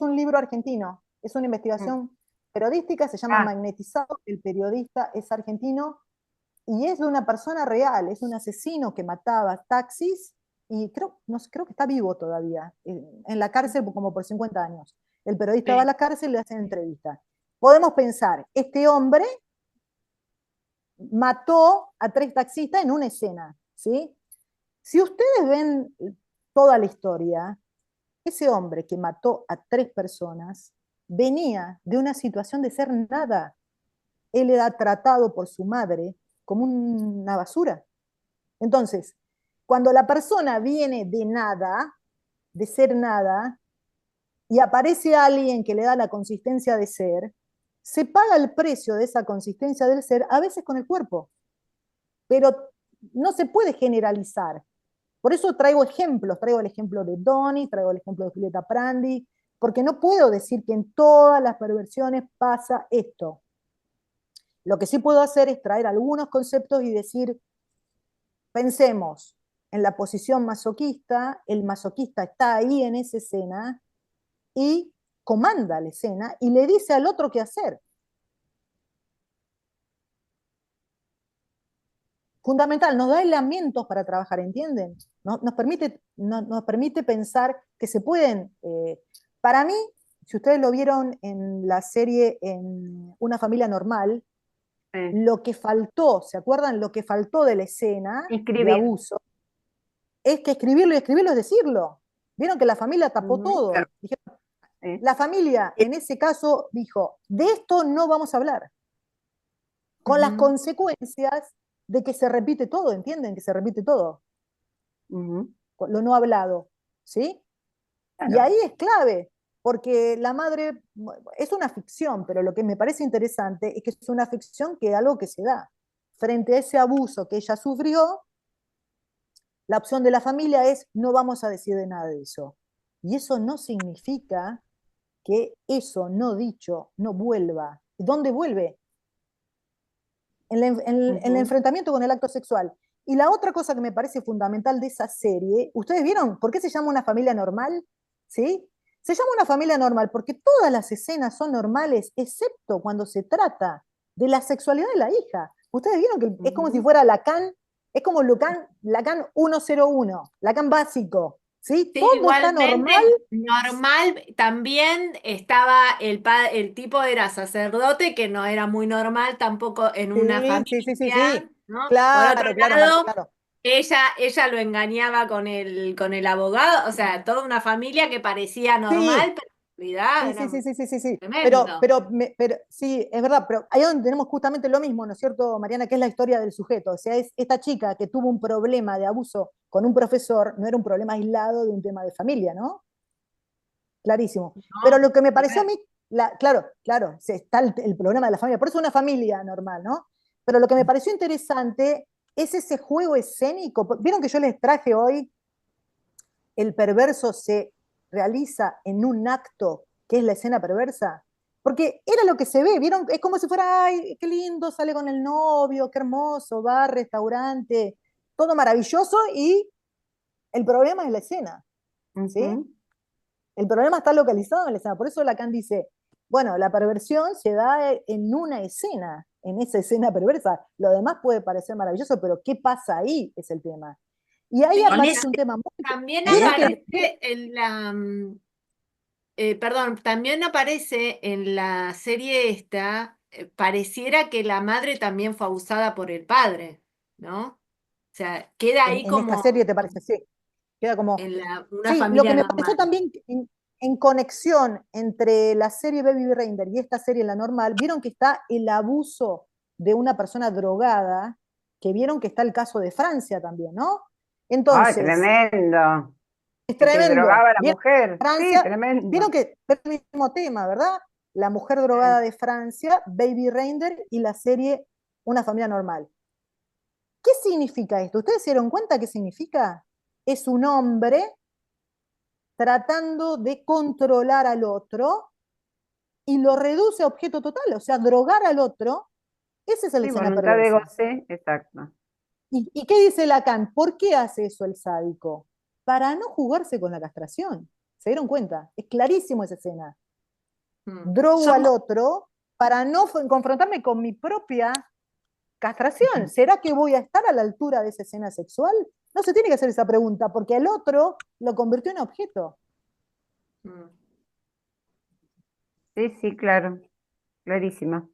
un libro argentino, es una investigación periodística, se llama Magnetizado, el periodista es argentino, y es de una persona real, es un asesino que mataba taxis, y creo que está vivo todavía, en la cárcel como por 50 años. El periodista va a la cárcel y le hacen entrevista. Podemos pensar, este hombre mató a 3 taxistas en una escena, ¿sí? Si ustedes ven toda la historia, ese hombre que mató a 3 personas venía de una situación de ser nada. Él era tratado por su madre como una basura. Entonces, cuando la persona viene de nada, de ser nada, y aparece alguien que le da la consistencia de ser, se paga el precio de esa consistencia del ser, a veces con el cuerpo. Pero no se puede generalizar. Por eso traigo ejemplos, traigo el ejemplo de Donnie, traigo el ejemplo de Julieta Prandi, porque no puedo decir que en todas las perversiones pasa esto. Lo que sí puedo hacer es traer algunos conceptos y decir, pensemos en la posición masoquista, el masoquista está ahí en esa escena y comanda la escena y le dice al otro qué hacer. Fundamental, nos da elementos para trabajar, ¿entienden? Nos permite pensar que se pueden... para mí, si ustedes lo vieron en la serie en Una familia normal, lo que faltó, ¿se acuerdan? Lo que faltó de la escena de abuso, es que escribirlo y escribirlo es decirlo. Vieron que la familia tapó todo. Claro. Dijeron, la familia, en ese caso, dijo, de esto no vamos a hablar. Con las consecuencias de que se repite todo, ¿entienden? Que se repite todo. Lo no hablado, ¿sí? Claro. Y ahí es clave, porque la madre, es una ficción, pero lo que me parece interesante es que es una ficción que es algo que se da. Frente a ese abuso que ella sufrió, la opción de la familia es no vamos a decir de nada de eso. Y eso no significa que eso no dicho no vuelva. ¿Dónde vuelve? En el enfrentamiento con el acto sexual. Y la otra cosa que me parece fundamental de esa serie, ¿ustedes vieron por qué se llama Una familia normal? ¿Sí? Se llama una familia normal porque todas las escenas son normales, excepto cuando se trata de la sexualidad de la hija. Ustedes vieron que es como si fuera Lacan, es como Lacan 101, Lacan básico, ¿sí? Sí, Todo está igualmente normal. normal, también estaba el tipo era sacerdote, que no era muy normal tampoco en una Sí. familia, ¿no? Por otro Claro, lado, claro. ella lo engañaba con el abogado, o sea, toda una familia que parecía Sí, normal, pero en realidad era sí. tremendo. Pero sí, es verdad, pero ahí es donde tenemos justamente lo mismo, ¿no es cierto, Mariana? Que es la historia del sujeto. O sea, es esta chica que tuvo un problema de abuso con un profesor, no era un problema aislado de un tema de familia, ¿no? Clarísimo. Pero ¿No? lo que me pareció a mí, claro, está el problema de la familia, por eso es una familia normal, ¿no? Pero lo que me pareció interesante es ese juego escénico. Vieron que yo les traje hoy, el perverso se realiza en un acto que es la escena perversa, porque era lo que se ve, ¿vieron? Es como si fuera, ay, qué lindo, sale con el novio, qué hermoso, bar, restaurante, todo maravilloso, y el problema es la escena, ¿sí? Ujú. El problema está localizado en la escena, por eso Lacan dice, bueno, la perversión se da en una escena, en esa escena perversa, lo demás puede parecer maravilloso, pero ¿qué pasa ahí? Es el tema. Y ahí Sí, Con aparece ese, un tema muy... también Vieron que... aparece en la, perdón, también aparece en la serie esta, pareciera que la madre también fue abusada por el padre, ¿no? O sea, queda ahí En esta serie, ¿te parece? Sí. Queda como... en una Sí, lo que familia me pareció normal. también en conexión entre la serie Baby Reindeer y esta serie, la normal, vieron que está el abuso de una persona drogada, que vieron que está el caso de Francia también, ¿no? Ay, Entonces, tremendo. es Que se tremendo. drogaba la ¿Vieron mujer. Sí, Francia? Vieron tremendo. que es el mismo tema, ¿verdad? La mujer drogada Sí. de Francia, Baby Reindeer, y la serie Una familia normal. ¿Qué significa esto? ¿Ustedes se dieron cuenta qué significa? Es un hombre tratando de controlar al otro y lo reduce a objeto total, o sea, drogar al otro, esa es la Sí, escena voluntad de perversa. goce, exacto. ¿Y qué dice Lacan? ¿Por qué hace eso el sádico? Para no jugarse con la castración. ¿Se dieron cuenta? Es clarísimo esa escena. Mm. Drogo al somos, otro para no confrontarme con mi propia castración. ¿Será que voy a estar a la altura de esa escena sexual? No se tiene que hacer esa pregunta, porque el otro lo convirtió en objeto. Mm. Sí, sí, claro. Clarísimo.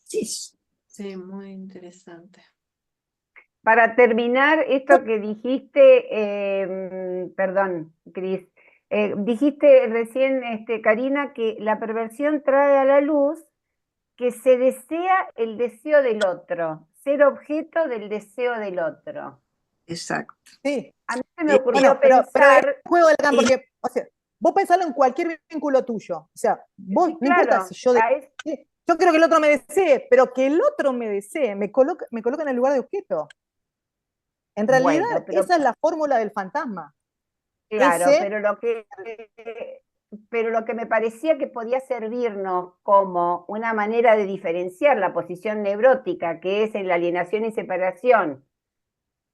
sí, Sí, muy interesante. Para terminar, esto que dijiste, perdón, Cris, dijiste recién, Karina, que la perversión trae a la luz que se desea el deseo del otro, ser objeto del deseo del otro. exacto. Sí. A mí se me Bueno, ocurrió pero es pensar, un juego del Lacan, Eh, porque, o sea, vos pensalo en cualquier vínculo tuyo. O sea, vos, sí, no importa si claro, yo yo quiero que el otro me desee, pero que el otro me desee, me coloca en el lugar de objeto. En realidad, bueno, pero esa es la fórmula del fantasma. claro, Ese, pero lo que me parecía que podía servirnos como una manera de diferenciar la posición neurótica, que es en la alienación y separación,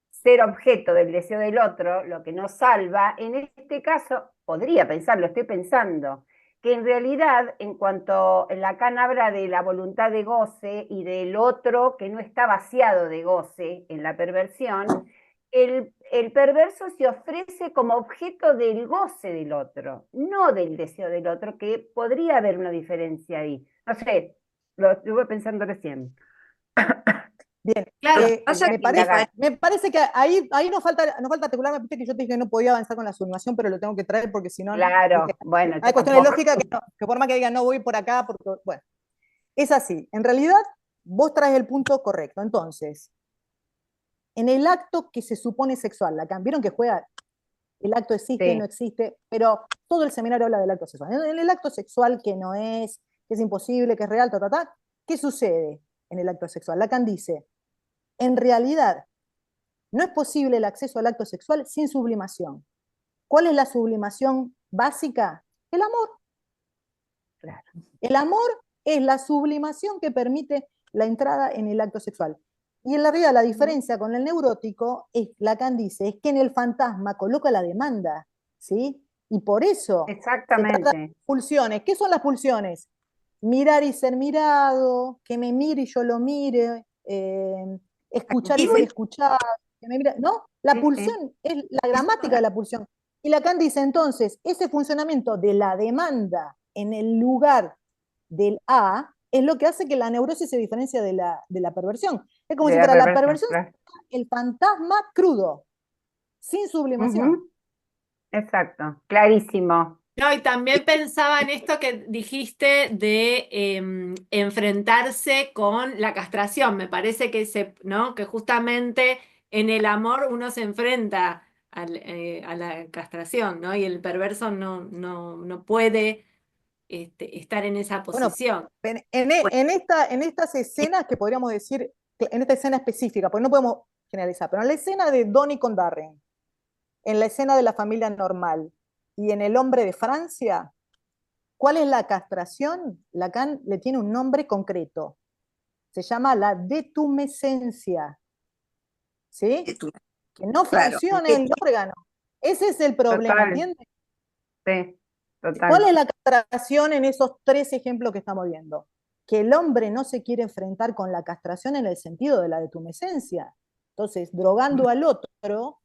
ser objeto del deseo del otro, lo que nos salva, en este caso, podría pensarlo, estoy pensando, que en realidad, en cuanto Lacan habla de la voluntad de goce y del otro que no está vaciado de goce en la perversión, el perverso se ofrece como objeto del goce del otro, no del deseo del otro, que podría haber una diferencia ahí. No sé, lo estuve pensando recién. bien, Claro, pasa Tendría que que indagar. me parece que ahí nos falta articular, viste que yo te dije que no podía avanzar con la sublimación, pero lo tengo que traer porque si no, viste, Claro, bueno, hay yo cuestiones tampoco. lógicas que por más que digan no voy por acá, porque, bueno, es así. En realidad, vos traes el punto correcto. Entonces, en el acto que se supone sexual, Lacan, vieron que juega, el acto existe, no Sí, existe, pero todo el seminario habla del acto sexual. En el acto sexual que no es, que es imposible, que es real, ¿qué sucede en el acto sexual? Lacan dice, en realidad, no es posible el acceso al acto sexual sin sublimación. ¿Cuál es la sublimación básica? El amor. claro. El amor es la sublimación que permite la entrada en el acto sexual. Y en la realidad la diferencia con el neurótico, es, Lacan dice, es que en el fantasma coloca la demanda. ¿sí? Y por eso se trata de Exactamente. pulsiones. ¿Qué son las pulsiones? Mirar y ser mirado, que me mire y yo lo mire, escuchar y Activo ser y escuchado, que me mire, ¿no? La Sí, sí. pulsión es la gramática de la pulsión. Y Lacan dice entonces, ese funcionamiento de la demanda en el lugar del A es lo que hace que la neurosis se diferencie de la perversión. Es como De si la fuera la perversión, perversión claro. el fantasma crudo, sin sublimación. Ujú. Exacto, clarísimo. No, y también pensaba en esto que dijiste de enfrentarse con la castración. Me parece que ¿no? Que justamente en el amor uno se enfrenta a la castración, ¿no? Y el perverso no puede estar en esa Bueno, posición. en estas escenas que podríamos decir, en esta escena específica, porque no podemos generalizar, pero en la escena de Donnie con Darren, en la escena de la familia normal y en El hombre de Francia, ¿cuál es la castración? Lacan le tiene un nombre concreto. Se llama la detumescencia. ¿Sí? que tú- Que no claro, funcione el órgano. Ese es el problema, Total, ¿entiendes? sí, ¿Cuál total. es la castración en esos tres ejemplos que estamos viendo? Que el hombre no se quiere enfrentar con la castración en el sentido de la detumescencia. Entonces, drogando al otro,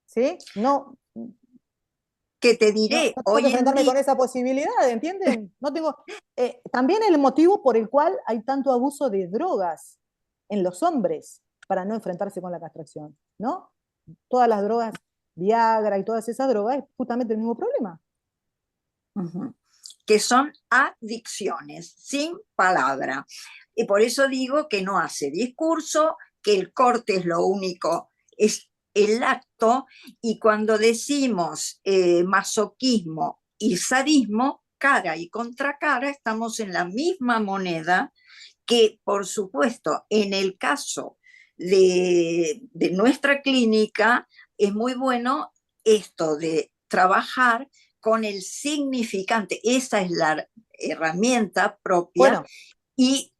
¿sí? que te No diré, tengo que hoy en enfrentarme día, con esa posibilidad, ¿entienden? No tengo, también el motivo por el cual hay tanto abuso de drogas en los hombres para no enfrentarse con la castración, ¿no? Todas las drogas, Viagra y todas esas drogas, es justamente el mismo problema. ujú, que son adicciones, sin palabra. Y por eso digo que no hace discurso, que el corte es lo único, es el acto, y cuando decimos masoquismo y sadismo, cara y contra cara, estamos en la misma moneda que, por supuesto, en el caso de nuestra clínica, es muy bueno esto de trabajar con el significante. Esa es la herramienta propia Bueno, y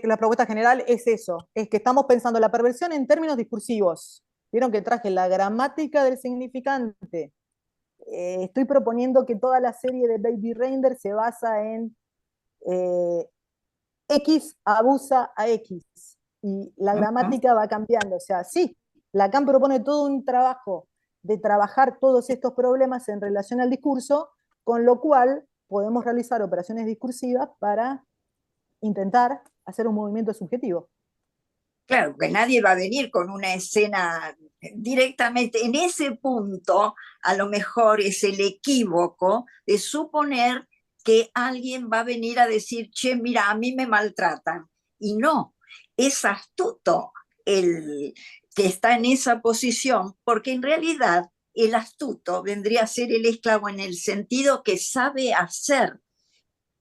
la propuesta general es eso, es que estamos pensando la perversión en términos discursivos. Vieron que traje la gramática del significante. Estoy proponiendo que toda la serie de Baby Reindeer se basa en X abusa a X y la gramática va cambiando. O sea, sí, Lacan propone todo un trabajo de trabajar todos estos problemas en relación al discurso, con lo cual podemos realizar operaciones discursivas para intentar hacer un movimiento subjetivo. claro, que nadie va a venir con una escena directamente. En ese punto, a lo mejor es el equívoco de suponer que alguien va a venir a decir, che, mira, a mí me maltratan. Y no, es astuto el que está en esa posición, porque en realidad el astuto vendría a ser el esclavo en el sentido que sabe hacer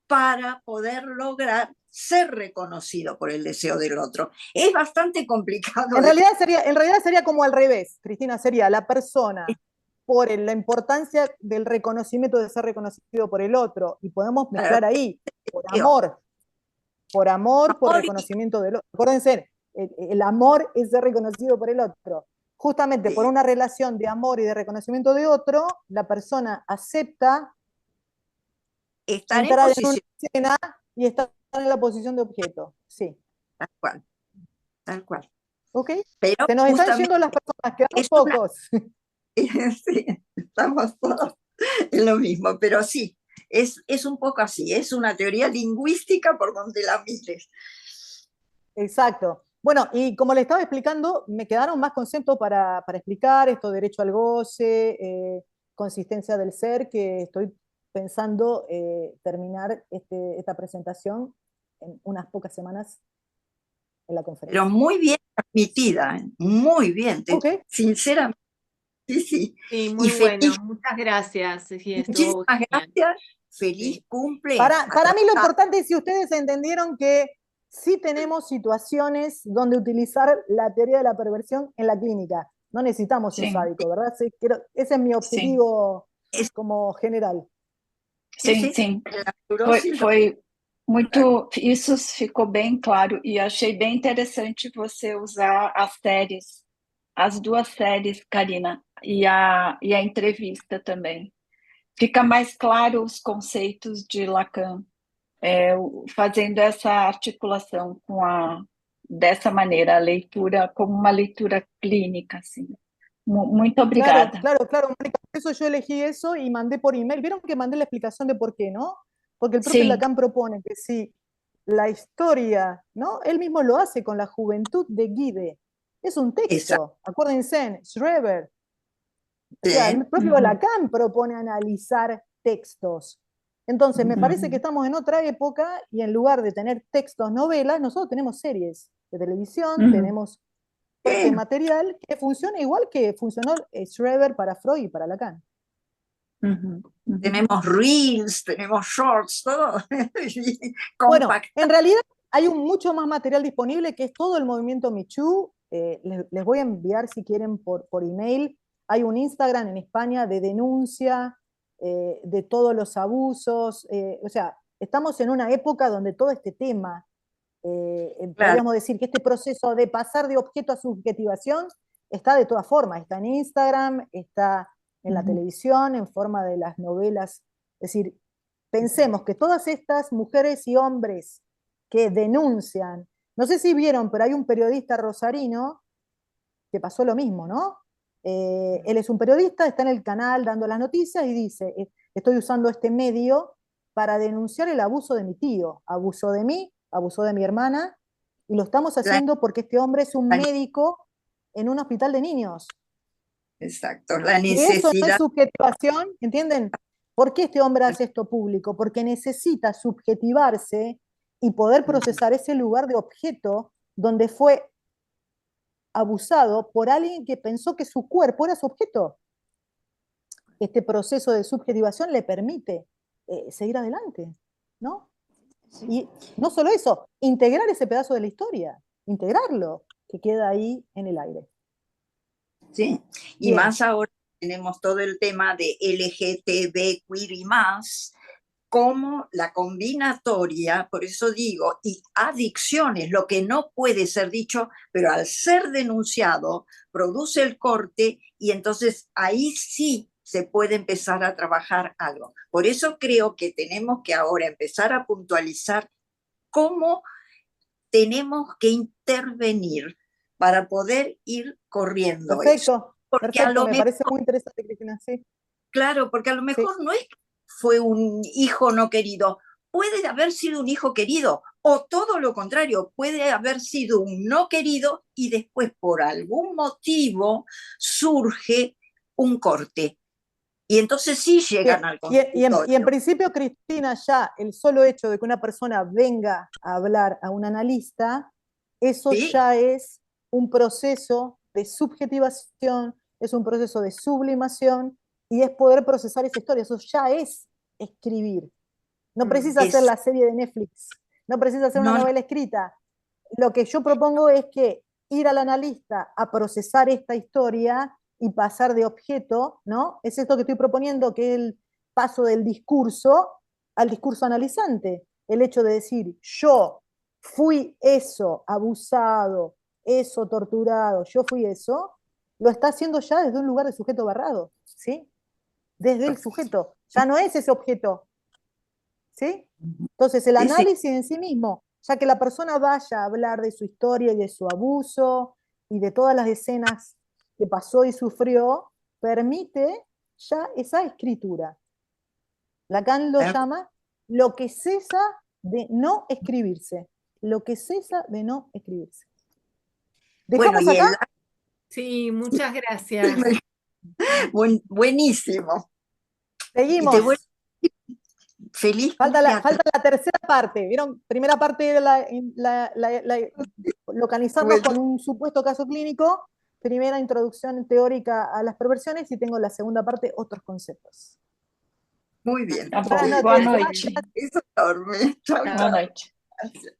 para poder lograr ser reconocido por el deseo del otro. Es bastante complicado. En realidad sería como al revés, Cristina, sería la persona por la importancia del reconocimiento de ser reconocido por el otro, y podemos mezclar ahí, por amor, por Amor y, reconocimiento del otro. Acuérdense, el amor es ser reconocido por el otro. Justamente por una relación de amor y de reconocimiento de otro, la persona acepta estar en entrar en una posición escena y estar en la posición de objeto. Sí. tal cual, tal cual. ¿Ok? Pero Se nos están justamente yendo las personas, quedamos es una, pocos. sí, estamos todos en lo mismo, pero sí, es un poco así, es una teoría lingüística por donde la mires. Exacto. Bueno, y como le estaba explicando, me quedaron más conceptos para explicar esto, derecho al goce, consistencia del ser, que estoy pensando terminar esta presentación en unas pocas semanas en la Pero conferencia. muy bien transmitida, muy bien, Ok, sinceramente, sí, sí. Sí, Y muy bueno. feliz, Muchas gracias. Sí, estuvo muchísimas genial. gracias, feliz Sí. cumple. para mí lo importante es si ustedes entendieron que sí tenemos situaciones donde utilizar la teoría de la perversión en la clínica. No necesitamos un Sim, sádico, ¿verdad? Sí, ese es mi sim, objetivo Es, como general. sí, sim, sí, sim. la Foi, neurosis foi muito. Isso ficou bem claro e achei bem interessante você usar as séries, as duas séries, Karina, e a entrevista também. Fica mais claro os conceitos de Lacan, fazendo essa articulação dessa maneira, a leitura como uma leitura clínica, assim. Muito Claro, obrigada. claro, Mónica, por eso yo elegí eso y mandé por email. ¿Vieron que mandé la explicación de por qué, no? Porque el propio Sim, Lacan propone que si la historia, ¿no? Él mismo lo hace con la juventud de Guide. Es un Exacto. texto, acuérdense, Schreber. O sea, el propio Uhum. Lacan propone analizar textos. Entonces, me parece que Uhum. estamos en otra época y en lugar de tener textos, novelas, nosotros tenemos series de televisión, Uhum. tenemos fuerte Sí. material que funciona igual que funcionó Schreber para Freud y para Lacan. Uhum. Uhum. Tenemos reels, tenemos shorts, todo. Bueno, Compacto. en realidad hay mucho más material disponible que es todo el movimiento Me Too. Les voy a enviar si quieren por email. Hay un Instagram en España de denuncia de todos los abusos. O sea, estamos en una época donde todo este tema, Claro. podríamos decir que este proceso de pasar de objeto a subjetivación está de todas formas. Está en Instagram, está en la televisión, en forma de las novelas. Es decir, pensemos que todas estas mujeres y hombres que denuncian, no sé si vieron, pero hay un periodista rosarino que pasó lo mismo, ¿no? Él es un periodista, está en el canal dando las noticias y dice, estoy usando este medio para denunciar el abuso de mi tío, abusó de mí, abusó de mi hermana, y lo estamos haciendo porque este hombre es un médico en un hospital de niños. Exacto, la Y eso no es necesidad. subjetivación, ¿entienden? ¿Por qué este hombre hace esto público? Porque necesita subjetivarse y poder procesar ese lugar de objeto donde fue abusado por alguien que pensó que su cuerpo era su objeto. Este proceso de subjetivación le permite seguir adelante, ¿no? Y no solo eso, integrar ese pedazo de la historia, integrarlo, que queda ahí en el aire. Sí, y Bien. más ahora tenemos todo el tema de LGTB, queer y más, como la combinatoria, por eso digo, y adicciones, lo que no puede ser dicho, pero al ser denunciado, produce el corte y entonces ahí sí se puede empezar a trabajar algo. Por eso creo que tenemos que ahora empezar a puntualizar cómo tenemos que intervenir para poder ir corriendo eso. Perfecto, Porque a perfecto, lo me mejor, parece muy interesante, Cristina, sí. claro, porque a lo mejor no es que fue un hijo no querido, puede haber sido un hijo querido, o todo lo contrario, puede haber sido un no querido y después por algún motivo surge un corte. Y entonces sí llegan al Y en consultorio. principio, Cristina, ya el solo hecho de que una persona venga a hablar a un analista, eso Sí. ya es un proceso de subjetivación, es un proceso de sublimación y es poder procesar esa historia. Eso ya es escribir. No precisa hacer la serie de Netflix, no precisa hacer una novela escrita. Lo que yo propongo es que ir al analista a procesar esta historia y pasar de objeto, ¿no? Es esto que estoy proponiendo, que es el paso del discurso al discurso analizante. El hecho de decir, yo fui eso, abusado, eso, torturado, yo fui eso, lo está haciendo ya desde un lugar de sujeto barrado, ¿sí? Desde el sujeto, ya no es ese objeto, ¿sí? Entonces el análisis en sí mismo, ya que la persona vaya a hablar de su historia y de su abuso y de todas las escenas que pasó y sufrió, permite ya esa escritura. Lacan lo llama lo que cesa de no escribirse. Lo que cesa de no escribirse. ¿Dejamos Bueno, y acá? Sí, muchas gracias. Buenísimo. Seguimos. Y te voy feliz Falta cumpleaños. la tercera parte. ¿Vieron? Primera parte era localizarnos con un supuesto caso clínico. Primera introducción teórica a las perversiones y tengo la segunda parte, otros conceptos. Muy bien. Tá bom. Buenas noches. Boa noite. Eso enorme. Chao, Boa chao. noite. Gracias.